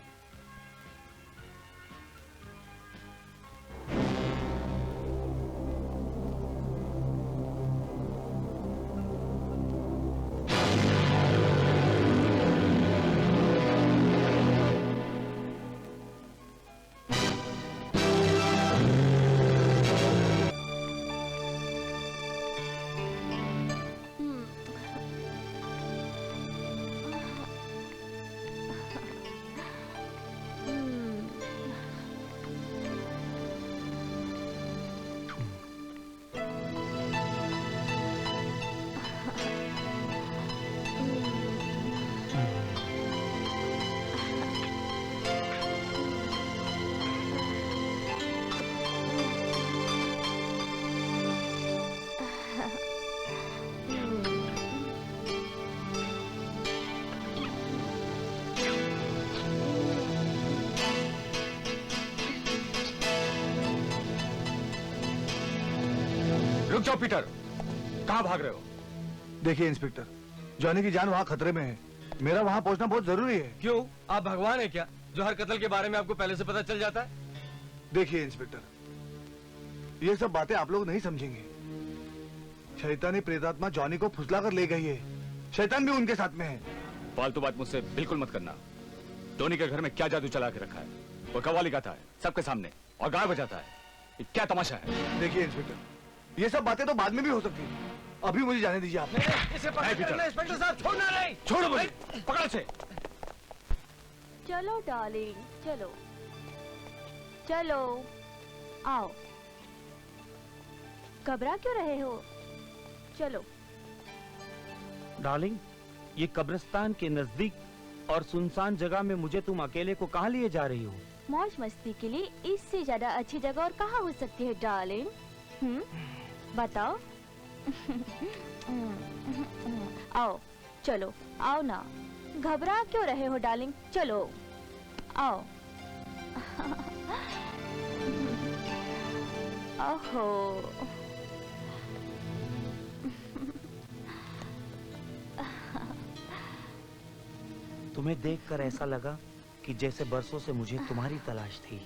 रुक जाओ पीटर, कहाँ भाग रहे हो? देखिए इंस्पेक्टर, जॉनी की जान वहाँ खतरे में है, मेरा वहाँ पहुँचना बहुत जरूरी है। क्यों, आप भगवान है क्या जो हर कत्ल के बारे में आपको पहले से पता चल जाता है? देखिए इंस्पेक्टर, ये सब बातें आप लोग नहीं समझेंगे। शैतानी प्रेतात्मा जॉनी को फुसला कर ले गई है, शैतान भी उनके साथ में है। फालतू बात मुझसे बिल्कुल मत करना। टोनी के घर में क्या जादू चला के रखा है? वो कव्वाली गाता है सबके सामने और गाय बजाता है, ये क्या तमाशा है? देखिए इंस्पेक्टर, ये सब बातें तो बाद में भी हो सकती है, अभी मुझे जाने दीजिए आप। इसे पकड़ के रखना, इंस्पेक्टर साहब, छोड़ना नहीं। छोड़ो मुझे, पकड़ो से। चलो डार्लिंग, चलो चलो, आओ। घबरा क्यों रहे हो? चलो। डार्लिंग, ये कब्रिस्तान के नजदीक और सुनसान जगह में मुझे तुम अकेले को कहाँ लिए जा रही हो? मौज मस्ती के लिए इससे ज्यादा अच्छी जगह और कहाँ हो सकती है डार्लिंग? बताओ। आओ, चलो, आओ ना। घबरा क्यों रहे हो डार्लिंग? चलो, आओ। ओहो। तुम्हें देखकर ऐसा लगा कि जैसे बरसों से मुझे तुम्हारी तलाश थी।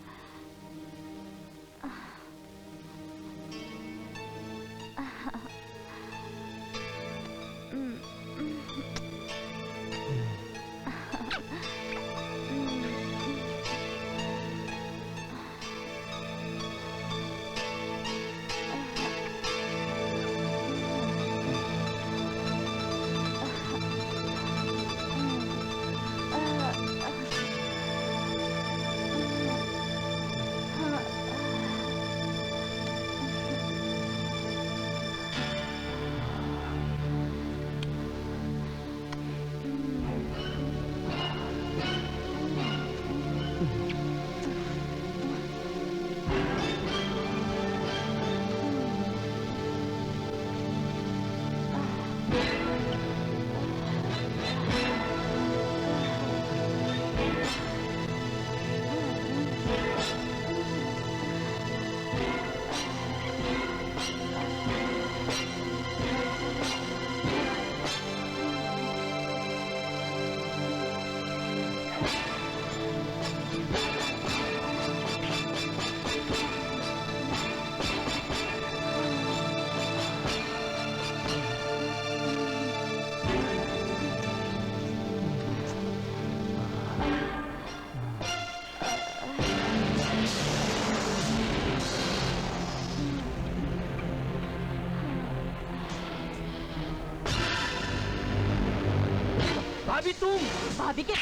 भाभी तुम, भाभी के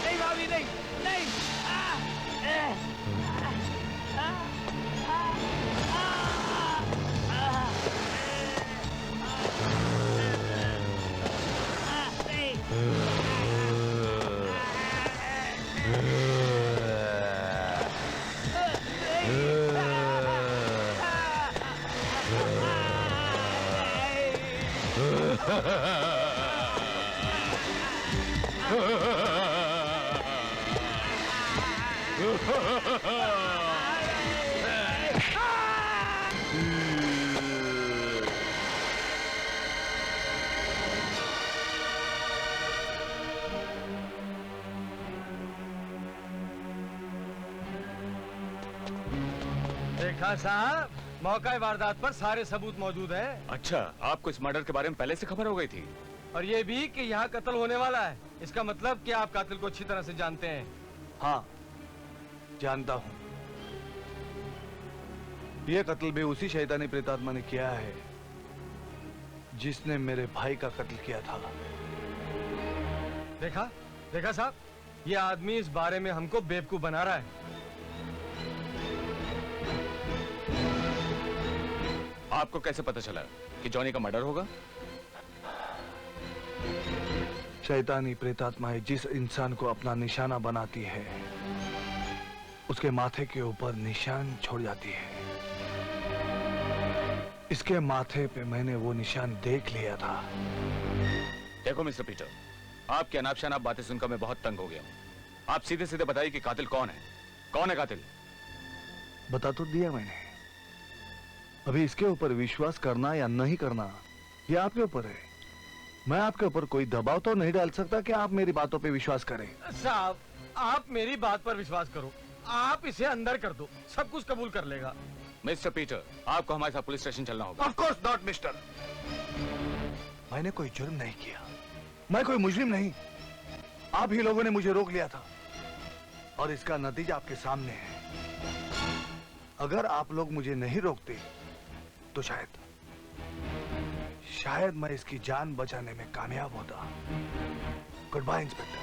नहीं भाभी, नहीं नहीं। देखा साहब, मौका वारदात पर सारे सबूत मौजूद हैं। अच्छा, आपको इस मर्डर के बारे में पहले से खबर हो गई थी? और ये भी कि यहाँ कत्ल होने वाला है। इसका मतलब कि आप कातिल को अच्छी तरह से जानते हैं। हाँ, जानता हूँ। ये कत्ल भी उसी शैतानी प्रेतात्मा ने किया है जिसने मेरे भाई का कत्ल किया था। देखा देखा साहब, ये आदमी इस बारे में हमको बेवकूफ बना रहा है। आपको कैसे पता चला कि जॉनी का मर्डर होगा? शैतानी प्रेतात्माएं जिस इंसान को अपना निशाना बनाती है, उसके माथे के ऊपर निशान छोड़ जाती है। इसके माथे पे मैंने वो निशान देख लिया था। देखो मिस्टर पीटर, आपकी अनाप शनाप बातें सुनकर मैं बहुत तंग हो गया हूँ। आप सीधे सीधे बताइए कि कातिल कौन है? कौन है कातिल? बता तो दिया मैंने। अभी इसके ऊपर विश्वास करना या नहीं करना ये आपके ऊपर है। मैं आपके ऊपर कोई दबाव तो नहीं डाल सकता कि आप मेरी बातों पे विश्वास करें। साहब, आप मेरी बात पर विश्वास करो। आप इसे अंदर कर दो, सब कुछ कबूल कर लेगा। मिस्टर पीटर, आपको हमारे साथ पुलिस स्टेशन चलना होगा। Of course not mister. मैंने कोई जुर्म नहीं किया, मैं कोई मुजरिम नहीं। आप ही लोगों ने मुझे रोक लिया था और इसका नतीजा आपके सामने है। अगर आप लोग मुझे नहीं रोकते तो शायद मैं इसकी जान बचाने में कामयाब होता। Good bye inspector.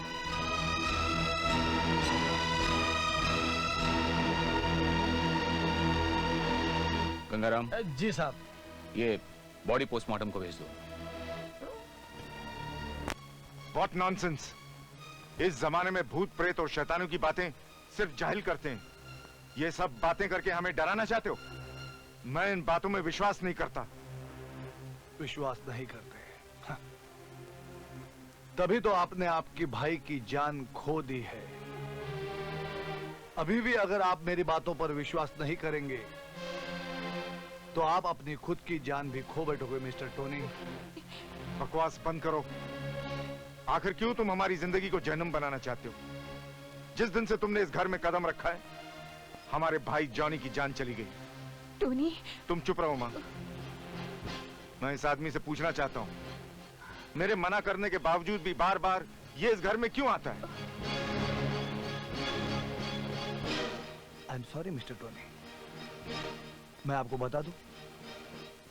Gangaram ji साहब। ये बॉडी पोस्टमार्टम को भेज दो। What nonsense. इस जमाने में भूत प्रेत और शैतानों की बातें सिर्फ जाहिल करते हैं। ये सब बातें करके हमें डराना चाहते हो? मैं इन बातों में विश्वास नहीं करता। विश्वास नहीं करते? हाँ। तभी तो आपने आपकी भाई की जान खो दी है। अभी भी अगर आप मेरी बातों पर विश्वास नहीं करेंगे तो आप अपनी खुद की जान भी खो बैठोगे मिस्टर टोनी। बकवास बंद करो। आखिर क्यों तुम हमारी जिंदगी को जहन्नुम बनाना चाहते हो? जिस दिन से तुमने इस घर में कदम रखा है हमारे भाई जॉनी की जान चली गई। टोनी। तुम चुप रहो मां। मैं इस आदमी से पूछना चाहता हूं, मेरे मना करने के बावजूद भी बार बार ये इस घर में क्यों आता है? I am sorry mister Tony. मैं आपको बता दूं,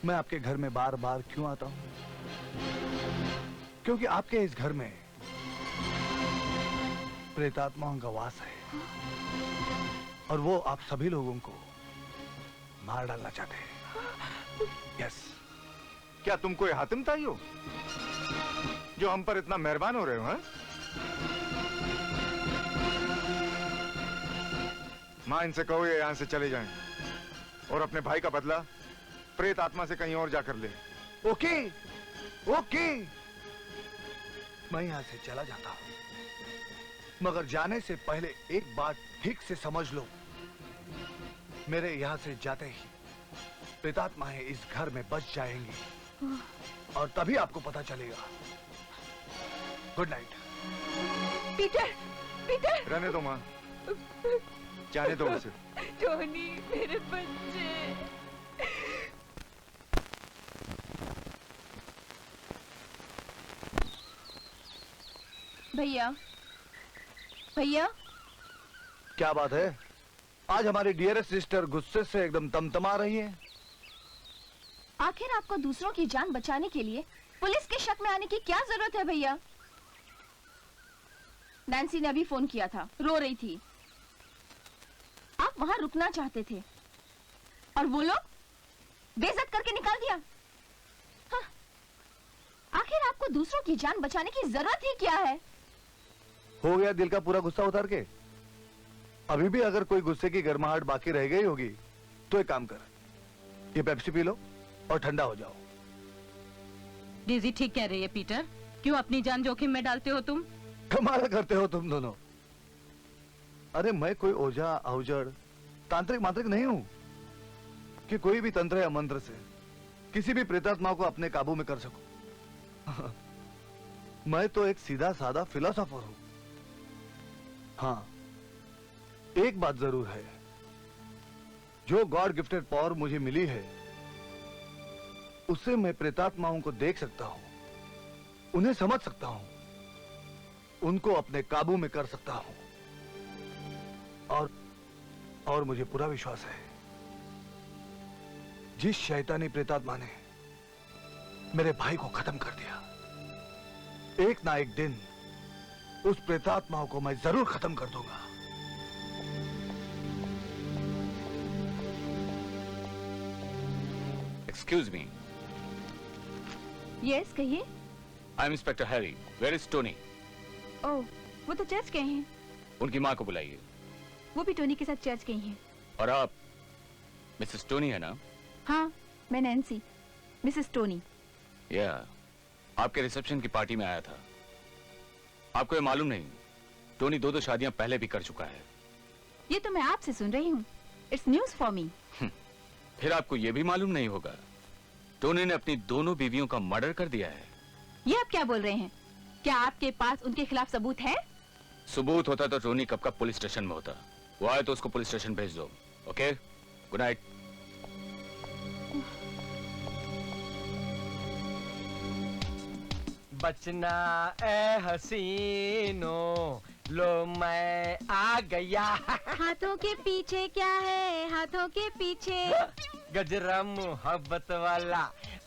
मैं आपके घर में बार बार क्यों आता हूं? क्योंकि आपके इस घर में प्रेतात्माओं का वास है और वो आप सभी लोगों को मार डालना चाहते हैं। यस। क्या तुम कोई हातिम ताई हो जो हम पर इतना मेहरबान हो रहे हो? हैं? मां, इनसे कहो ये यहां से चले जाएं और अपने भाई का बदला प्रेत आत्मा से कहीं और जाकर ले। ओके ओके, मैं यहां से चला जाता हूं, मगर जाने से पहले एक बात ठीक से समझ लो। मेरे यहां से जाते ही प्रेतात्माएं इस घर में बच जाएंगी और तभी आपको पता चलेगा। Good night. Peter, Peter. रहने दो मां, जाने दो उसे। टोनी, मेरे बच्चे। भैया, भैया। क्या बात है? आज हमारी डियरेस्ट सिस्टर गुस्से से एकदम तमतमा रही है। आखिर आपको दूसरों की जान बचाने के लिए पुलिस के शक में आने की क्या जरूरत है भैया? नैन्सी ने अभी फोन किया था, रो रही थी। आप वहां रुकना चाहते थे और वो लोग बेइज्जत करके निकाल दिया। हाँ। आखिर आपको दूसरों की जान बचाने की जरूरत ही क्या है? हो गया दिल का पूरा गुस्सा उतार के? अभी भी अगर कोई गुस्से की गर्माहट बाकी रह गई होगी तो एक काम कर, ये पेप्सी पी लो और ठंडा हो जाओ। डेजी ठीक कह रही है पीटर। क्यों अपनी जान जोखिम में डालते हो तुम? कमाल करते हो तुम दोनों। अरे मैं कोई ओझा औजड़ तांत्रिक मांत्रिक नहीं हूं कि कोई भी तंत्र या मंत्र से किसी भी प्रेतात्मा को अपने काबू में कर सकूं। मैं तो एक सीधा साधा फिलोसोफर हूं। हाँ, एक बात जरूर है, जो गॉड गिफ्टेड पावर मुझे मिली है उससे मैं प्रेतात्माओं को देख सकता हूं, उन्हें समझ सकता हूं, उनको अपने काबू में कर सकता हूं। और मुझे पूरा विश्वास है जिस शैतानी प्रेतात्मा ने मेरे भाई को खत्म कर दिया, एक ना एक दिन उस प्रेतात्माओं को मैं जरूर खत्म कर दूंगा। Excuse me. यस, कहिए। I am inspector Harry. Where is Tony? Oh, वो तो चर्च गए हैं। उनकी माँ को बुलाइए। वो भी टोनी के साथ चर्च गई हैं। और आप मिसेस टोनी है ना? हाँ, मैं नैन्सी, मिसेस टोनी। या, आपके रिसेप्शन की पार्टी में आया था। आपको ये मालूम नहीं, टोनी 2 शादियां पहले भी कर चुका है। ये तो मैं आपसे सुन रही हूँ। It's news for me. फिर आपको ये भी मालूम नहीं होगा, टोनी ने अपनी दोनों बीवियों का मर्डर कर दिया है। ये आप क्या बोल रहे हैं? क्या आपके पास उनके खिलाफ सबूत है? सबूत होता तो टोनी कब का पुलिस स्टेशन में होता। वो आए तो उसको पुलिस स्टेशन भेज दो। Okay, good night. बचना ए हसीनो, लो मैं आ गया। हाथों के पीछे क्या है, हाथों के पीछे? गजरा मोहब्बत वाला,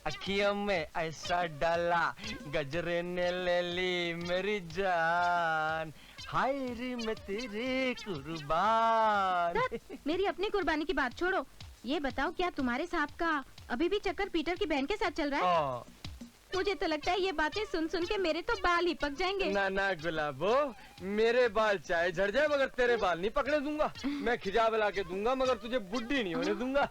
अखियों में ऐसा डाला, गजरे ने ले ली मेरी जान, हाय रे मैं तेरे कुर्बान। मेरी अपनी कुर्बानी की बात छोड़ो, ये बताओ क्या तुम्हारे साहब का अभी भी चक्कर पीटर की बहन के साथ चल रहा है? मुझे तो लगता है ये बातें सुन सुन के मेरे तो बाल ही पक जाएंगे। ना ना गुलाबो, मेरे बाल चाहे झड़ जाए मगर तेरे बाल नहीं पकड़े दूंगा। मैं खिजाब ला के दूंगा मगर तुझे बुड्ढी नहीं होने दूंगा।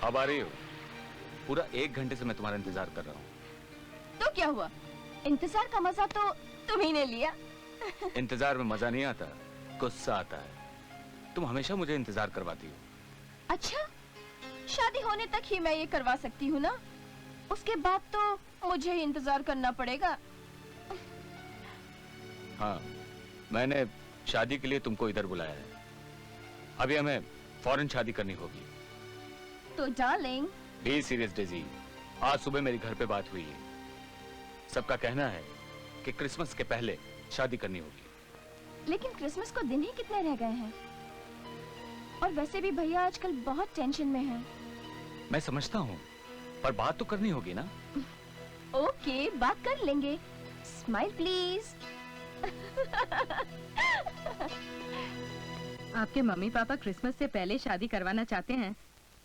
अब आ रही हो? पूरा 1 घंटे से मैं तुम्हारा इंतजार कर रहा हूँ। तो क्या हुआ, इंतजार का मजा तो तुम्ही ने लिया। इंतजार में मजा नहीं आता, गुस्सा आता है। तुम हमेशा मुझे इंतजार करवाती हो। अच्छा, शादी होने तक ही मैं ये करवा सकती हूँ ना, उसके बाद तो मुझे ही इंतजार करना पड़ेगा। हाँ, मैंने शादी के लिए तुमको इधर बुलाया है। अभी हमें फौरन शादी करनी होगी। तो डार्लिंग, बी सीरियस डेजी, आज सुबह मेरे घर पे बात हुई है। सबका कहना है कि क्रिसमस के पहले शादी करनी होगी। लेकिन क्रिसमस को दिन ही कितने रह गए हैं, और वैसे भी भैया आजकल बहुत टेंशन में हैं। मैं समझता हूँ, पर बात तो करनी होगी ना। ओके, बात कर लेंगे। Smile please. आपके मम्मी पापा क्रिसमस से पहले शादी करवाना चाहते हैं।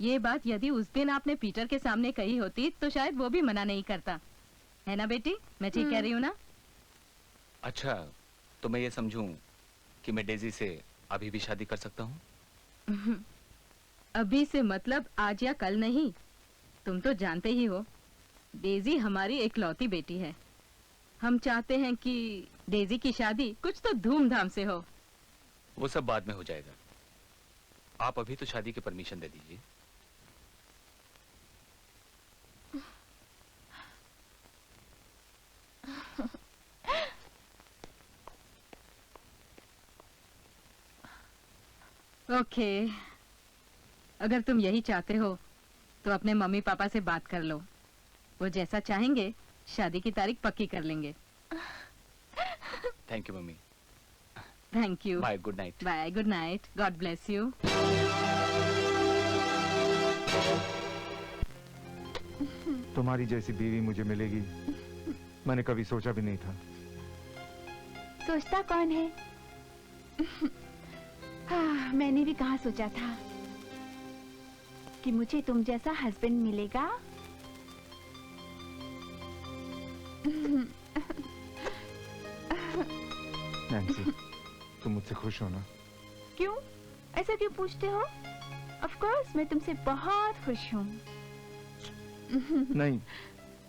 ये बात यदि उस दिन आपने पीटर के सामने कही होती तो शायद वो भी मना नहीं करता, है ना बेटी? मैं ठीक कह रही हूँ ना? अच्छा, तो मैं ये समझूं कि मैं डेजी से अभी भी शादी कर सकता हूँ? अभी से मतलब आज या कल नहीं। तुम तो जानते ही हो, डेजी हमारी इकलौती बेटी है। हम चाहते हैं कि डेजी की शादी कुछ तो धूमधाम से हो। वो सब बाद में हो जाएगा। आप अभी तो शादी की परमिशन दे दीजिए। ओके, अगर तुम यही चाहते हो तो अपने मम्मी पापा से बात कर लो। वो जैसा चाहेंगे शादी की तारीख पक्की कर लेंगे। Thank you mummy. Thank you. Bye, good night. Bye, good night. God bless you. तुम्हारी जैसी बीवी मुझे मिलेगी मैंने कभी सोचा भी नहीं था। सोचता कौन है? हाँ, मैंने भी कहाँ सोचा था कि मुझे तुम जैसा हस्बैंड मिलेगा। नैन्सी, तुम मुझसे खुश हो ना? क्यों? ऐसा क्यों पूछते हो? ऑफ कोर्स मैं तुमसे बहुत खुश हूँ। नहीं,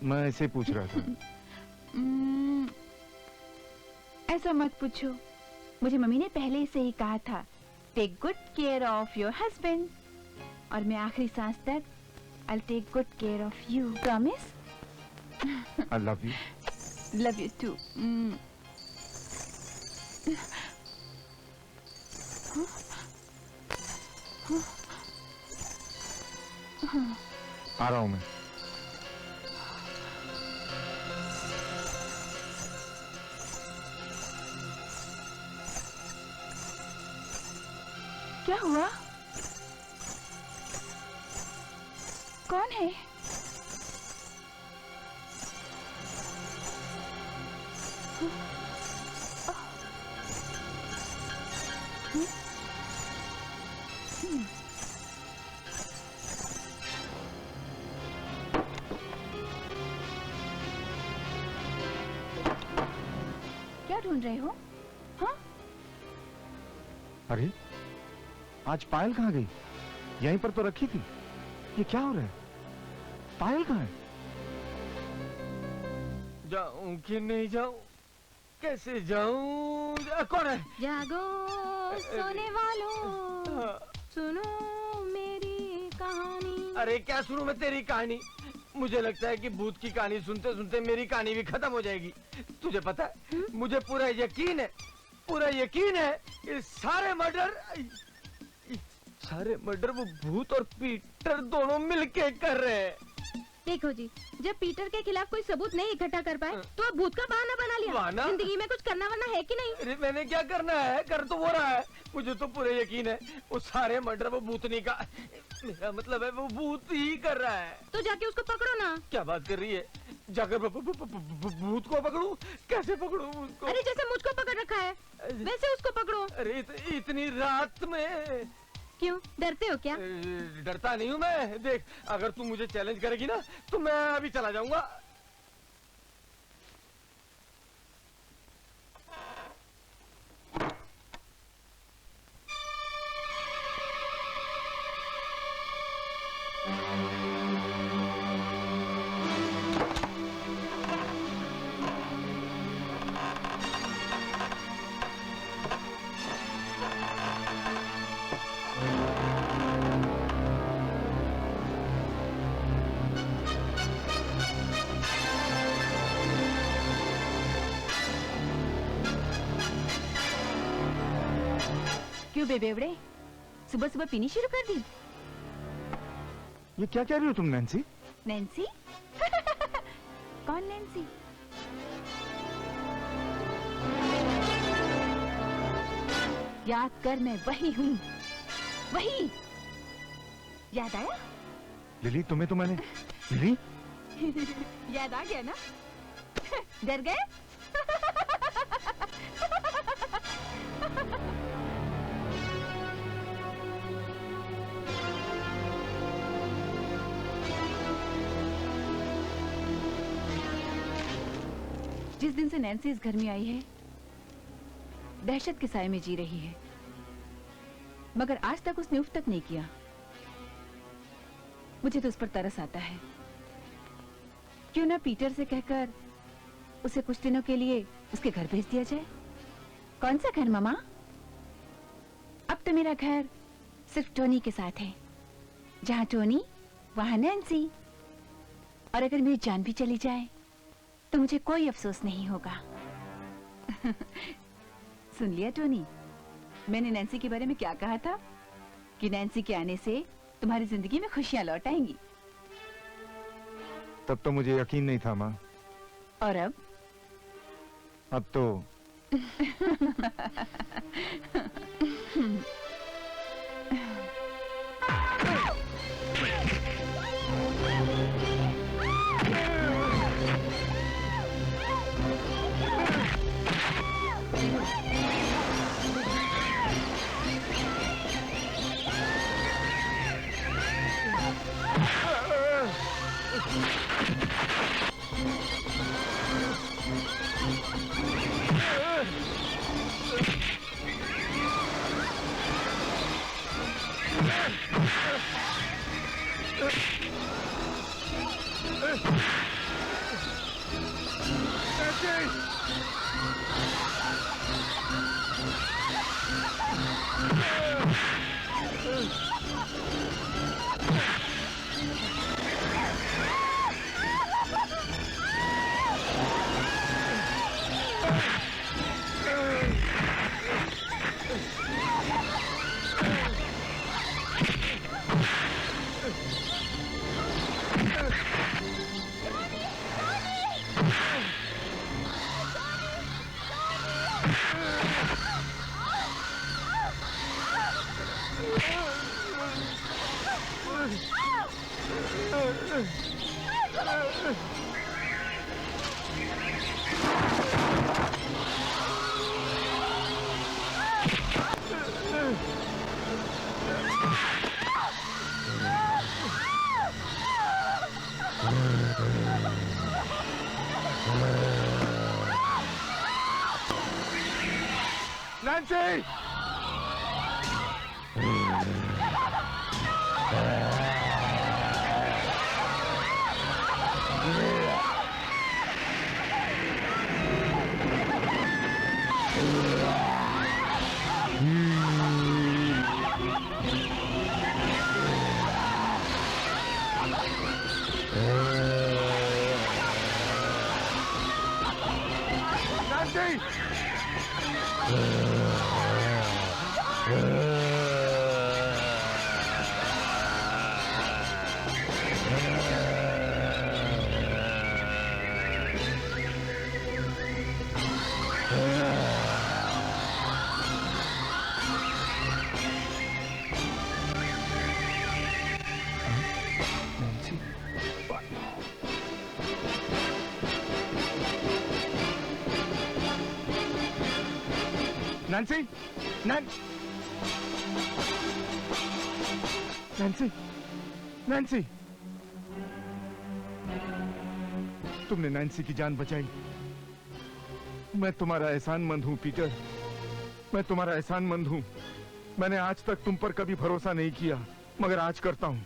मैं ऐसे पूछ रहा था। ऐसा मत पूछो। मुझे मम्मी ने पहले से ही कहा था, take good care of your husband, और मैं आखिरी सांस तक I'll take good care of you. Promise? I love you. Love you too. आ रहा हूँ मैं। क्या हुआ? कौन है? क्या ढूंढ रहे हो? हाँ? अरे, आज पायल कहाँ गई? यहीं पर तो रखी थी। ये क्या हो रहा है? पायल कहाँ है? जाऊं कि नहीं जाऊं? कैसे जाऊं? कौन है? जागो सोने वालों, सुनो मेरी कहानी। अरे क्या सुनूं मैं तेरी कहानी? मुझे लगता है कि भूत की कहानी सुनते सुनते मेरी कहानी भी खत्म हो जाएगी। तुझे पता है, मुझे पूरा यकीन है ये सारे मर्डर वो भूत और पीटर दोनों मिलके कर रहे हैं। देखो जी, जब पीटर के खिलाफ कोई सबूत नहीं इकट्ठा कर पाए तो आप भूत का बहाना बना लिया। बहाना? जिंदगी में कुछ करना वरना है कि नहीं? अरे मैंने क्या करना है, कर तो वो रहा है। मुझे तो पूरे यकीन है वो सारे मर्डर वो भूतनी का, मेरा मतलब है वो भूत ही कर रहा है। तो जाके उसको पकड़ो ना। क्या बात कर रही है, जाकर भूत को पकड़ूं? कैसे पकड़ूं उसको? अरे जैसे मुझको पकड़ रखा है वैसे उसको पकड़ो। अरे इतनी रात में क्यों, डरते हो क्या? डरता नहीं हूँ मैं। देख, अगर तू मुझे चैलेंज करेगी ना तो मैं अभी चला जाऊंगा। क्यों बेबेवड़े, सुबह सुबह पीनी शुरू कर दी? ये क्या कह रही हो तुम नैन्सी? नैन्सी? कौन नैन्सी? याद कर, मैं वही हूँ, वही। याद आया? लिली, तुम्हें तो मैंने लिली याद आ गया ना? डर गए? जिस दिन से नैन्सी इस घर में आई है दहशत के साए में जी रही है, मगर आज तक उसने उफ तक नहीं किया। मुझे तो उस पर तरस आता है। क्यों ना पीटर से कहकर उसे कुछ दिनों के लिए उसके घर भेज दिया जाए। कौन सा घर मामा? अब तो मेरा घर सिर्फ टोनी के साथ है। जहां टोनी वहां नैन्सी। और अगर मेरी जान भी चली जाए तो मुझे कोई अफसोस नहीं होगा। सुन लिया टोनी, मैंने नैन्सी के बारे में क्या कहा था? कि नैन्सी के आने से तुम्हारी जिंदगी में खुशियां लौट आएंगी। तब तो मुझे यकीन नहीं था माँ। और अब? अब तो Nancy! Nancy! Nancy, Nancy, Nancy, तुमने नैन्सी की जान बचाई। मैं तुम्हारा एहसानमंद हूं पीटर, मैं तुम्हारा एहसानमंद हूं। मैंने आज तक तुम पर कभी भरोसा नहीं किया, मगर आज करता हूं।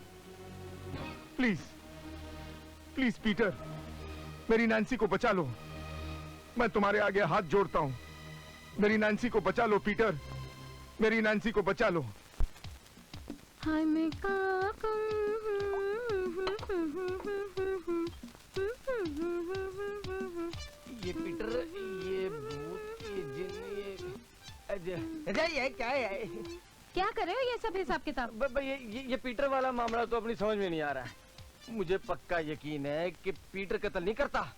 प्लीज, प्लीज पीटर, मेरी नैन्सी को बचा लो। मैं तुम्हारे आगे हाथ जोड़ता हूं। मेरी नैन्सी को बचा लो पीटर, मेरी नैन्सी को बचा लो। ये पीटर, ये भूत, ये जिन, ये क्या है? क्या कर रहे हो ये सब हिसाब किताब? ये पीटर वाला मामला तो अपनी समझ में नहीं आ रहा है। मुझे पक्का यकीन है कि पीटर कत्ल नहीं करता।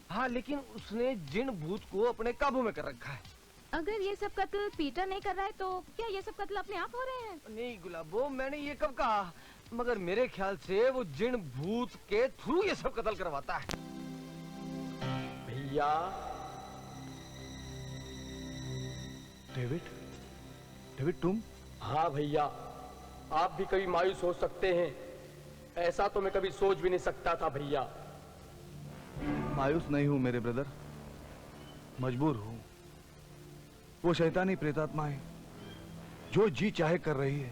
हाँ, लेकिन उसने जिन भूत को अपने काबू में कर रखा है। अगर ये सब कत्ल पीटर नहीं कर रहा है तो क्या ये सब कत्ल अपने आप हो रहे हैं? नहीं गुलाबो, मैंने ये कब कहा? मगर मेरे ख्याल से वो जिन भूत के थ्रू ये सब कत्ल करवाता है। भैया डेविड, डेविड तुम? हाँ भैया, आप भी कभी मायूस हो सकते हैं, ऐसा तो मैं कभी सोच भी नहीं सकता था भैया। मायूस नहीं हूं मेरे ब्रदर, मजबूर हूं। वो शैतानी प्रेतात्माएं जो जी चाहे कर रही है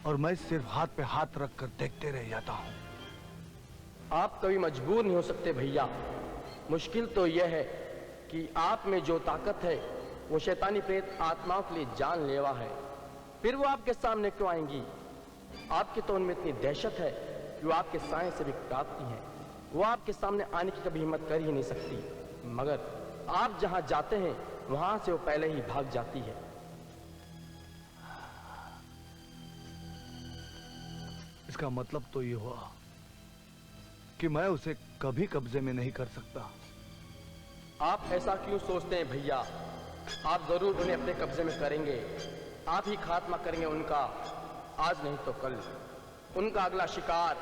और मैं सिर्फ हाथ पे हाथ रखकर देखते रह जाता हूं। आप कभी मजबूर नहीं हो सकते भैया। मुश्किल तो यह है कि आप में जो ताकत है वो शैतानी प्रेत आत्माओं के लिए जानलेवा है। फिर वो आपके सामने क्यों आएंगी? आपके तो उनमें इतनी दहशत है कि वो आपके साए से भी कांपती हैं। वो आपके सामने आने की कभी हिम्मत कर ही नहीं सकती, मगर आप जहां जाते हैं वहां से वो पहले ही भाग जाती है। इसका मतलब तो ये हुआ कि मैं उसे कभी कब्जे में नहीं कर सकता। आप ऐसा क्यों सोचते हैं भैया? आप जरूर उन्हें अपने कब्जे में करेंगे। आप ही खात्मा करेंगे उनका, आज नहीं तो कल। उनका अगला शिकार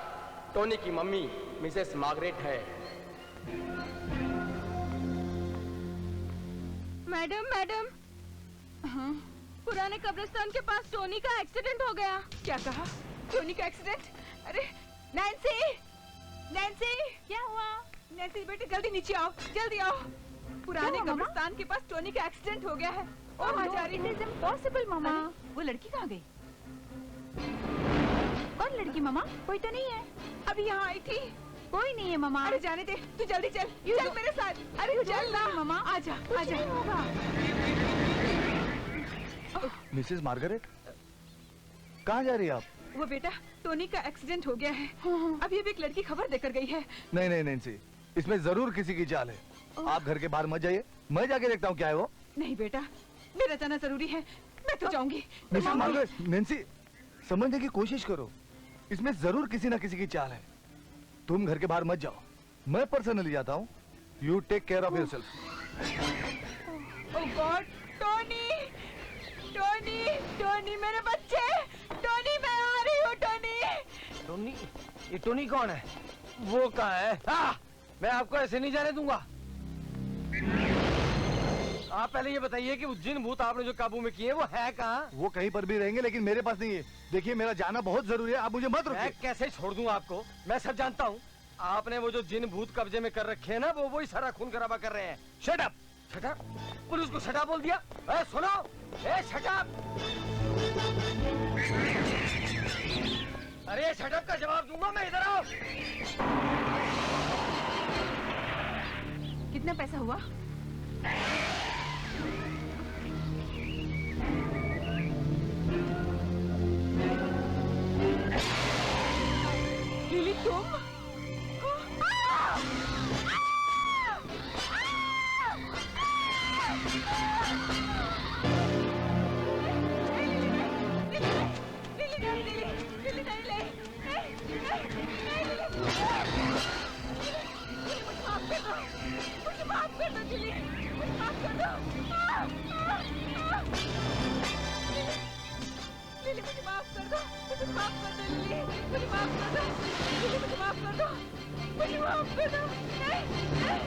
टोनी की मम्मी मिसेस मार्गरेट है। मैडम, मैडम, पुराने कब्रिस्तान के पास टोनी का एक्सीडेंट हो गया। क्या कहा? टोनी का एक्सीडेंट? अरे नैन्सी, नैन्सी, क्या हुआ? नैन्सी बेटे जल्दी नीचे आओ, जल्दी आओ। पुराने कब्रिस्तान के पास टोनी का एक्सीडेंट हो गया है। और वहाँ जा रही है। इट इज इम्पॉसिबल मामा। वो लड़की कहाँ गई? कौन लड़की मामा? कोई तो नहीं है। अभी यहाँ आई थी। कोई नहीं है मामा। अरे जाने दे, तू जल्दी चल, चल मेरे साथ। अरे चल ना मामा, आजा, आजा। मिसेस मार्गरेट, कहाँ जा रही है आप? वो बेटा, टोनी का एक्सीडेंट हो गया है। अभी एक लड़की खबर देकर गई है। नहीं नहीं नैन्सी, इसमें जरूर किसी की चाल है। आप घर के बाहर मत जाइए, मैं जाके देखता हूँ क्या है वो। नहीं बेटा, मेरा जाना जरूरी है, मैं तो जाऊंगी। मिसेस मार्गरेट, नैन्सी समझने की कोशिश करो, इसमें जरूर किसी ना किसी की चाल है। तुम घर के बाहर मत जाओ, मैं पर्सनली जाता हूँ। You take care of yourself. Oh God, Tony, Tony, Tony मेरे बच्चे, टोनी मैं आ रही हूँ। टोनी, टोनी, ये टोनी कौन है? वो कहाँ है? मैं आपको ऐसे नहीं जाने दूंगा। आप पहले ये बताइए कि वो जिन भूत आपने जो काबू में किए वो है कहाँ? वो कहीं पर भी रहेंगे, लेकिन मेरे पास नहीं है। देखिए मेरा जाना बहुत जरूरी है, आप मुझे मत रोकिए। मैं कैसे छोड़ दूं आपको? मैं सब जानता हूँ। आपने वो जो जिन भूत कब्जे में कर रखे हैं ना, वो वही सारा खून खराबा कर रहे हैं। Shut up! Shut up! Police को शट अप बोल दिया? सुनो, शट अप! अरे शट अप का जवाब दूंगा मैं, इधर आओ। कितना पैसा हुआ? लिली तुम? मुझे माफ कर दो लिली, मुझे माफ कर दो। लिली मुझे माफ कर दो, मुझे माफ कर दो लिली, मुझे माफ कर दो लिली, मुझे माफ कर दो, मुझे माफ कर दो। नहीं, नहीं,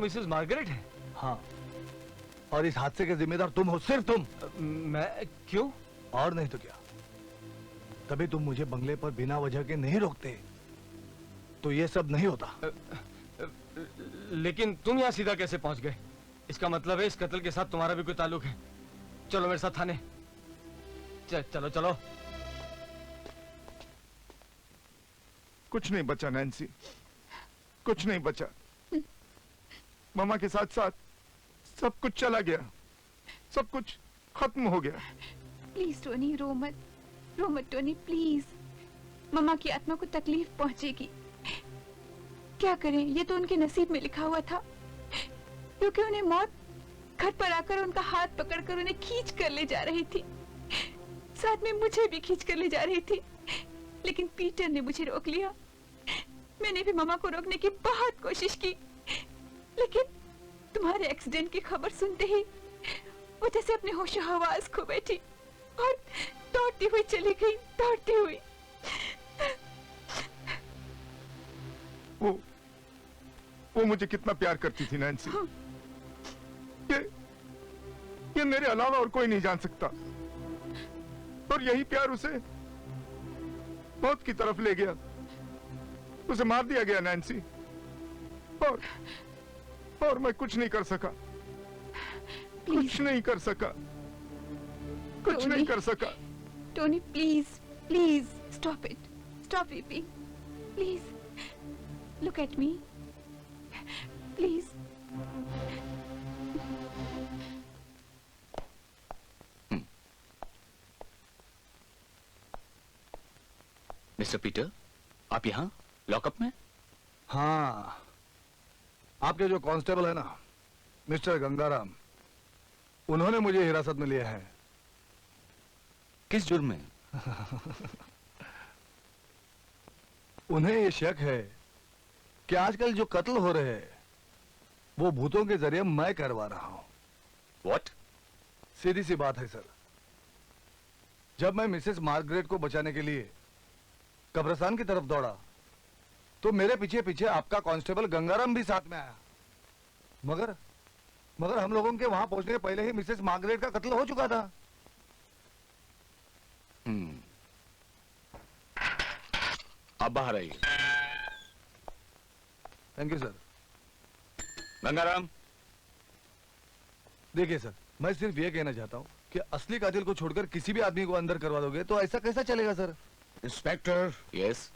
तो मिसेस मार्गरेट है। हाँ, और इस हादसे के जिम्मेदार तुम हो, सिर्फ तुम। मैं? क्यों? और नहीं तो क्या। तभी तुम मुझे बंगले पर बिना वजह के नहीं रोकते, तो ये सब नहीं होता। लेकिन तुम यहाँ सीधा कैसे पहुंच गए? इसका मतलब है इस कत्ल के साथ तुम्हारा भी कोई ताल्लुक है। चलो मेरे साथ थाने। चलो चलो। कुछ नहीं बचा नैन्सी, कुछ नहीं बचा। मामा के साथ साथ सब कुछ चला गया, सब कुछ खत्म हो गया। प्लीज टोनी, रो मत टोनी, प्लीज। मम्मा की आत्मा को तकलीफ पहुंचेगी। क्या करें, ये तो उनके नसीब में लिखा हुआ था, क्योंकि उन्हें मौत घर पर आकर उनका हाथ पकड़कर उन्हें खींच कर ले जा रही थी, साथ में मुझे भी खींच कर ले जा रही थी। लेकिन पीटर ने मुझे रोक लिया। मैंने भी मम्मा को रोकने की बहुत कोशिश की, लेकिन तुम्हारे एक्सीडेंट की खबर सुनते ही वो जैसे अपने होशो हवास खो बैठी और दौड़ती हुई चली गई, दौड़ती हुई। वो मुझे कितना प्यार करती थी नैन्सी, ये मेरे अलावा और कोई नहीं जान सकता। और यही प्यार उसे मौत की तरफ ले गया। उसे मार दिया गया नैन्सी, और मैं कुछ नहीं कर सका, कुछ नहीं कर सका, कुछ नहीं कर सका। Tony please, please stop it, stop weeping, please look at me, please. Mister Peter, आप यहाँ लॉकअप में? हाँ, आपके जो कांस्टेबल है ना, मिस्टर गंगाराम, उन्होंने मुझे हिरासत में लिया है। किस जुर्म में? उन्हें ये शक है कि आजकल जो कत्ल हो रहे हैं वो भूतों के जरिए मैं करवा रहा हूं। What? सीधी सी बात है सर। जब मैं मिसेस मार्गरेट को बचाने के लिए कब्रिस्तान की तरफ दौड़ा तो मेरे पीछे पीछे आपका कांस्टेबल गंगाराम भी साथ में आया, मगर हम लोगों के वहां पहुंचने के पहले ही मिसेस मार्गरेट का कत्ल हो चुका था। आप बाहर आइए। Thank you sir. गंगाराम, देखिए सर, मैं सिर्फ ये कहना चाहता हूँ कि असली कातिल को छोड़कर किसी भी आदमी को अंदर करवा दोगे तो ऐसा कैसा चलेगा सर? इंस्पेक्टर। यस।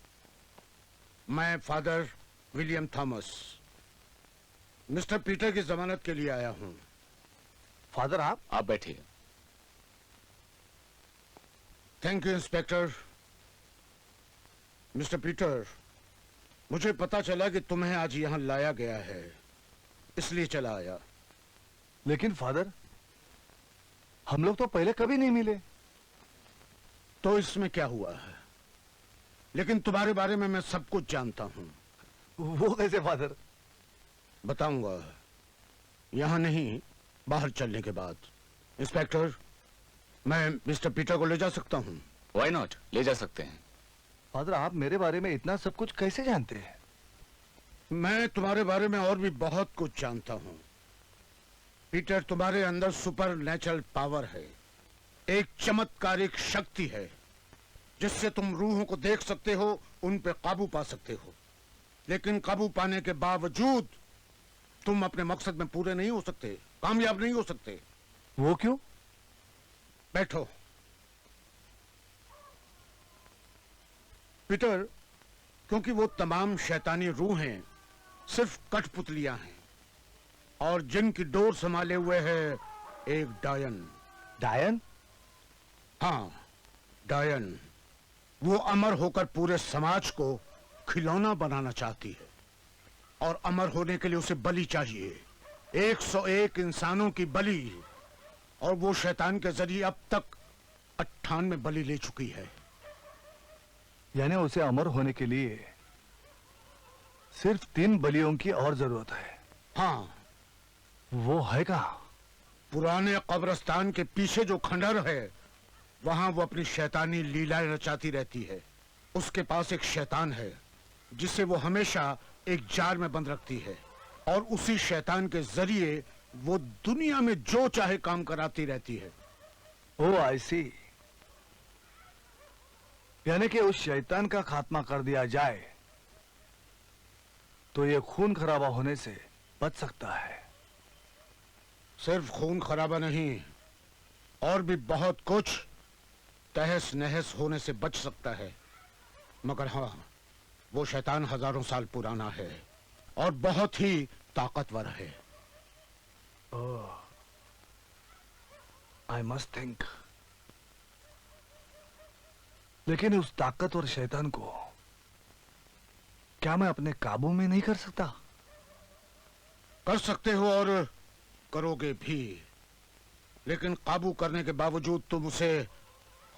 मैं father William Thomas mister Peter की जमानत के लिए आया हूँ। फादर आप बैठिए। Thank you inspector. Mister Peter, मुझे पता चला कि तुम्हें आज यहाँ लाया गया है, इसलिए चला आया। लेकिन फादर, हम लोग तो पहले कभी नहीं मिले। तो इसमें क्या हुआ है? लेकिन तुम्हारे बारे में मैं सब कुछ जानता हूँ। वो कैसे फादर? बताऊंगा, यहाँ नहीं, बाहर चलने के बाद। इंस्पेक्टर, मैं मिस्टर पीटर को ले जा सकता हूँ? Why not? ले जा सकते हैं। फादर, आप मेरे बारे में इतना सब कुछ कैसे जानते हैं? मैं तुम्हारे बारे में और भी बहुत कुछ जानता हूँ। पीटर, तुम्हारे अंदर सुपर नेचुरल पावर है, एक चमत्कारिक शक्ति है जिससे तुम रूहों को देख सकते हो, उन पे काबू पा सकते हो। लेकिन काबू पाने के बावजूद तुम अपने मकसद में पूरे नहीं हो सकते, कामयाब नहीं हो सकते। वो क्यों? बैठो। पीटर, क्योंकि वो तमाम शैतानी रूहें सिर्फ कठपुतलियां हैं और जिनकी डोर संभाले हुए है एक डायन। डायन? हाँ, डायन। वो अमर होकर पूरे समाज को खिलौना बनाना चाहती है, और अमर होने के लिए उसे बलि चाहिए, 101 इंसानों की बलि। और वो शैतान के जरिए अब तक 98 बलि ले चुकी है। यानी उसे अमर होने के लिए सिर्फ 3 बलियों की और जरूरत है। हाँ। वो है कहाँ? पुराने कब्रिस्तान के पीछे जो खंडहर है, वहां वो अपनी शैतानी लीलाएं रचाती रहती है। उसके पास एक शैतान है जिसे वो हमेशा एक जार में बंद रखती है। और उसी शैतान के जरिए वो दुनिया में जो चाहे काम कराती रहती है। ओ आई सी, यानी कि उस शैतान का खात्मा कर दिया जाए तो ये खून खराबा होने से बच सकता है। सिर्फ खून खराबा नहीं, और भी बहुत कुछ तहस नहस होने से बच सकता है। मगर हाँ, वो शैतान हजारों साल पुराना है और बहुत ही ताकतवर है। I must think. लेकिन उस ताकतवर शैतान को क्या मैं अपने काबू में नहीं कर सकता? कर सकते हो और करोगे भी, लेकिन काबू करने के बावजूद तुम उसे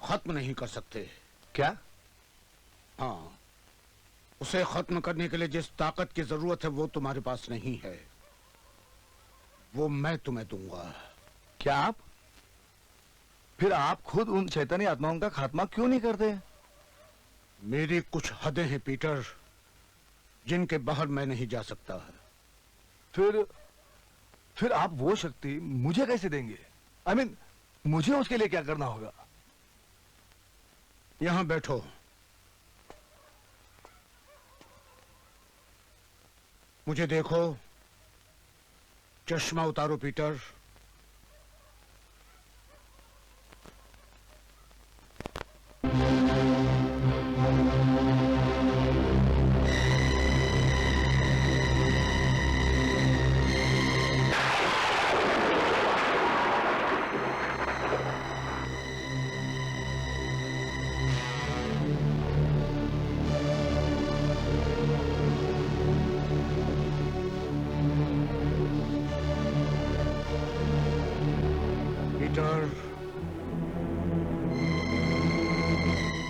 खत्म नहीं कर सकते। क्या? हाँ, उसे खत्म करने के लिए जिस ताकत की जरूरत है वो तुम्हारे पास नहीं है, वो मैं तुम्हें दूंगा। क्या आप? फिर आप खुद उन शैतानी आत्माओं का खात्मा क्यों नहीं करते? मेरी कुछ हदें हैं पीटर, जिनके बाहर मैं नहीं जा सकता। फिर आप वो शक्ति मुझे कैसे देंगे? I mean, मुझे उसके लिए क्या करना होगा? यहां बैठो। मुझे देखो। चश्मा उतारो पीटर।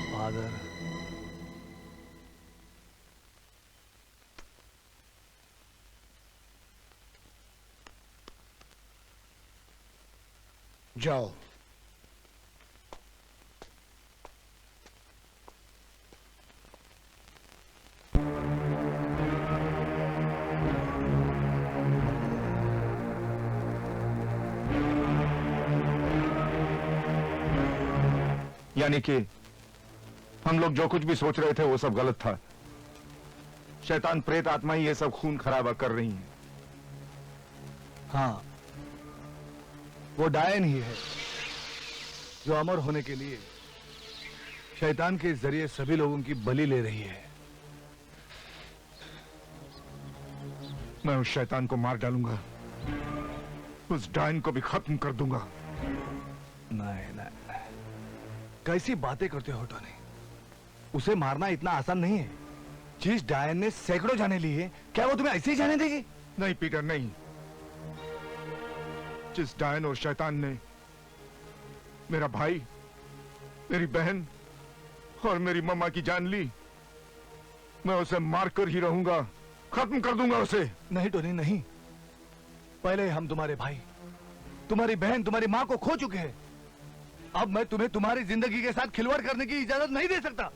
फादर, जाओ। यानी कि हम लोग जो कुछ भी सोच रहे थे वो सब गलत था। शैतान प्रेत आत्मा ही ये सब खून खराबा कर रही हैं। हाँ, वो डायन ही है जो अमर होने के लिए शैतान के जरिए सभी लोगों की बलि ले रही है। मैं उस शैतान को मार डालूंगा, उस डायन को भी खत्म कर दूंगा। नहीं नहीं, कैसी बातें करते हो टोनी? उसे मारना इतना आसान नहीं है। जिस डायन ने सैकड़ों जाने लिए, क्या वो तुम्हें ऐसे ही जाने देगी? नहीं पीटर, नहीं। जिस डायन और शैतान ने मेरा भाई, मेरी बहन और मेरी मम्मा की जान ली, मैं उसे मारकर ही रहूंगा, खत्म कर दूंगा उसे। नहीं टोनी, नहीं। पहले हम तुम्हारे भाई, तुम्हारी बहन, तुम्हारी माँ को खो चुके हैं। अब मैं तुम्हें तुम्हारी जिंदगी के साथ खिलवाड़ करने की इजाजत नहीं दे सकता।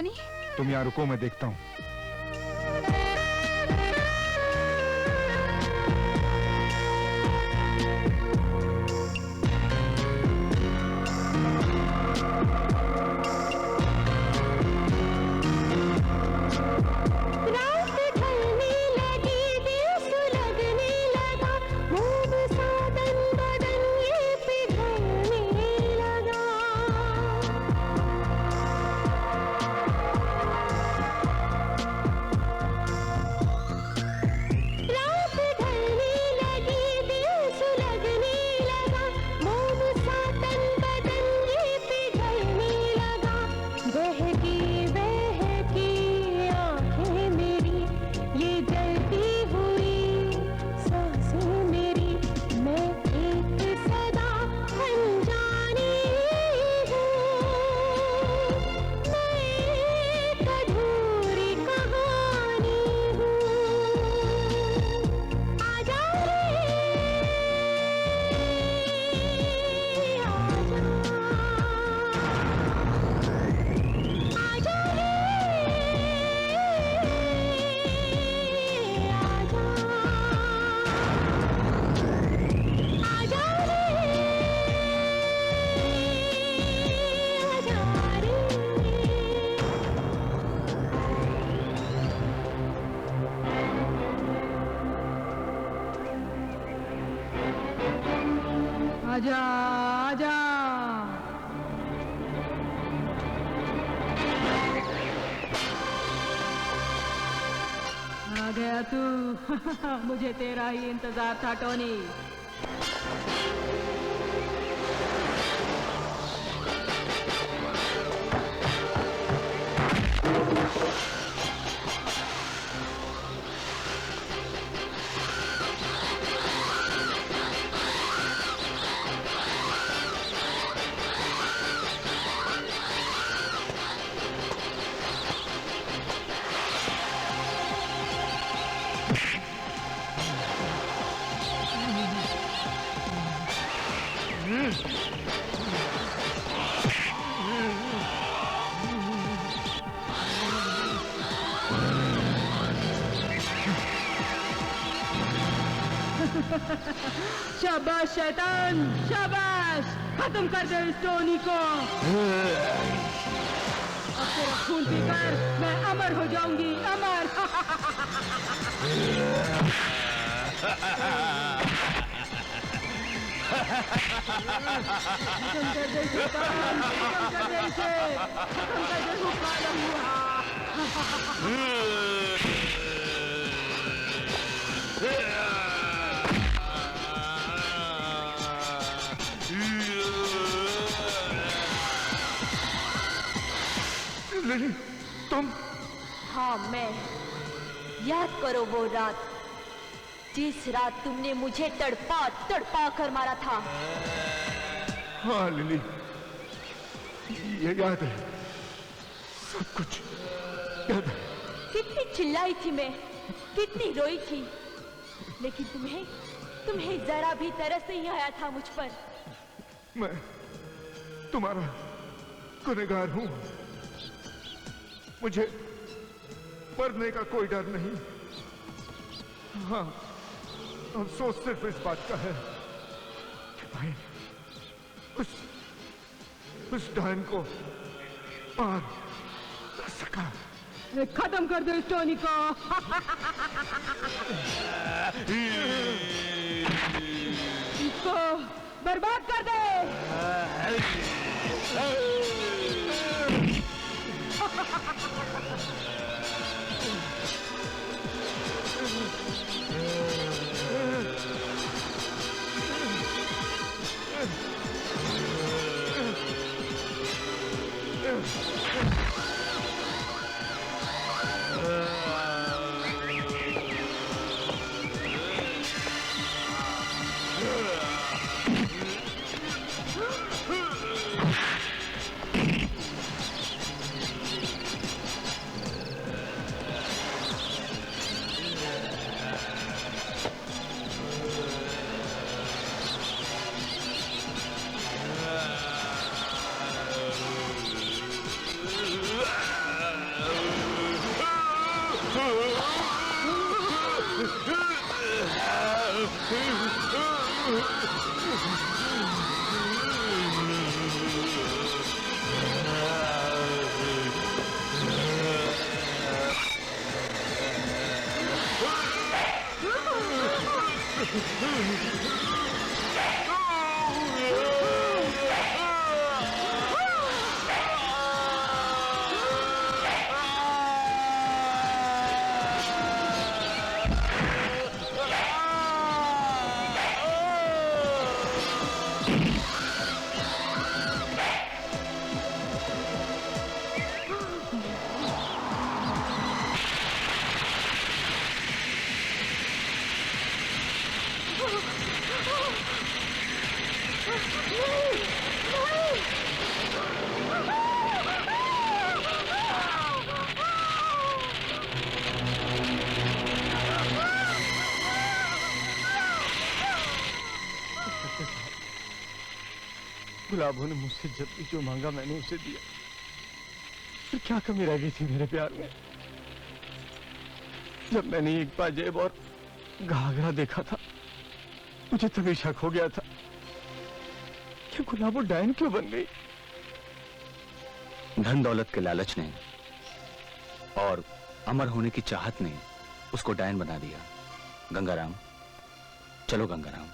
टोनी? तुम यहाँ रुको, मैं देखता हूँ। आजा आजा। आ गया तू। मुझे तेरा ही इंतजार था टोनी। शाबाश शैतान, शाबाश। खत्म कर दे इस टोनी को। अब तेरा खून पीकर मैं अमर हो जाऊंगी, अमर। खत्म कर दे शैतान, खत्म कर दे इसे, खत्म कर दे हुक्म हुआ। लिली, तुम? हाँ, मैं। याद करो वो रात, जिस रात तुमने मुझे तड़पा तड़पा कर मारा था। हाँ लिली, ये याद है, सब कुछ याद है। कितनी चिल्लाई थी मैं, कितनी रोई थी, लेकिन तुम्हें जरा भी तरस नहीं आया था मुझ पर। मैं तुम्हारा गुनहगार हूँ। मुझे मरने का कोई डर नहीं। हाँ, अफसोस सिर्फ इस बात का है कि मैं उस डायन को मार न सका। खत्म कर दो इस टोनी को। इसको बर्बाद कर दे। गुलाबों ने मुझसे जब भी जो मांगा मैंने उसे दिया। फिर क्या कमी रह गई थी मेरे प्यार में? जब मैंने एक पाजेब और घाघरा देखा था मुझे तभी शक हो गया था कि गुलाबो डायन क्यों बन गई। धन दौलत के लालच ने और अमर होने की चाहत ने उसको डायन बना दिया। गंगाराम, चलो गंगाराम।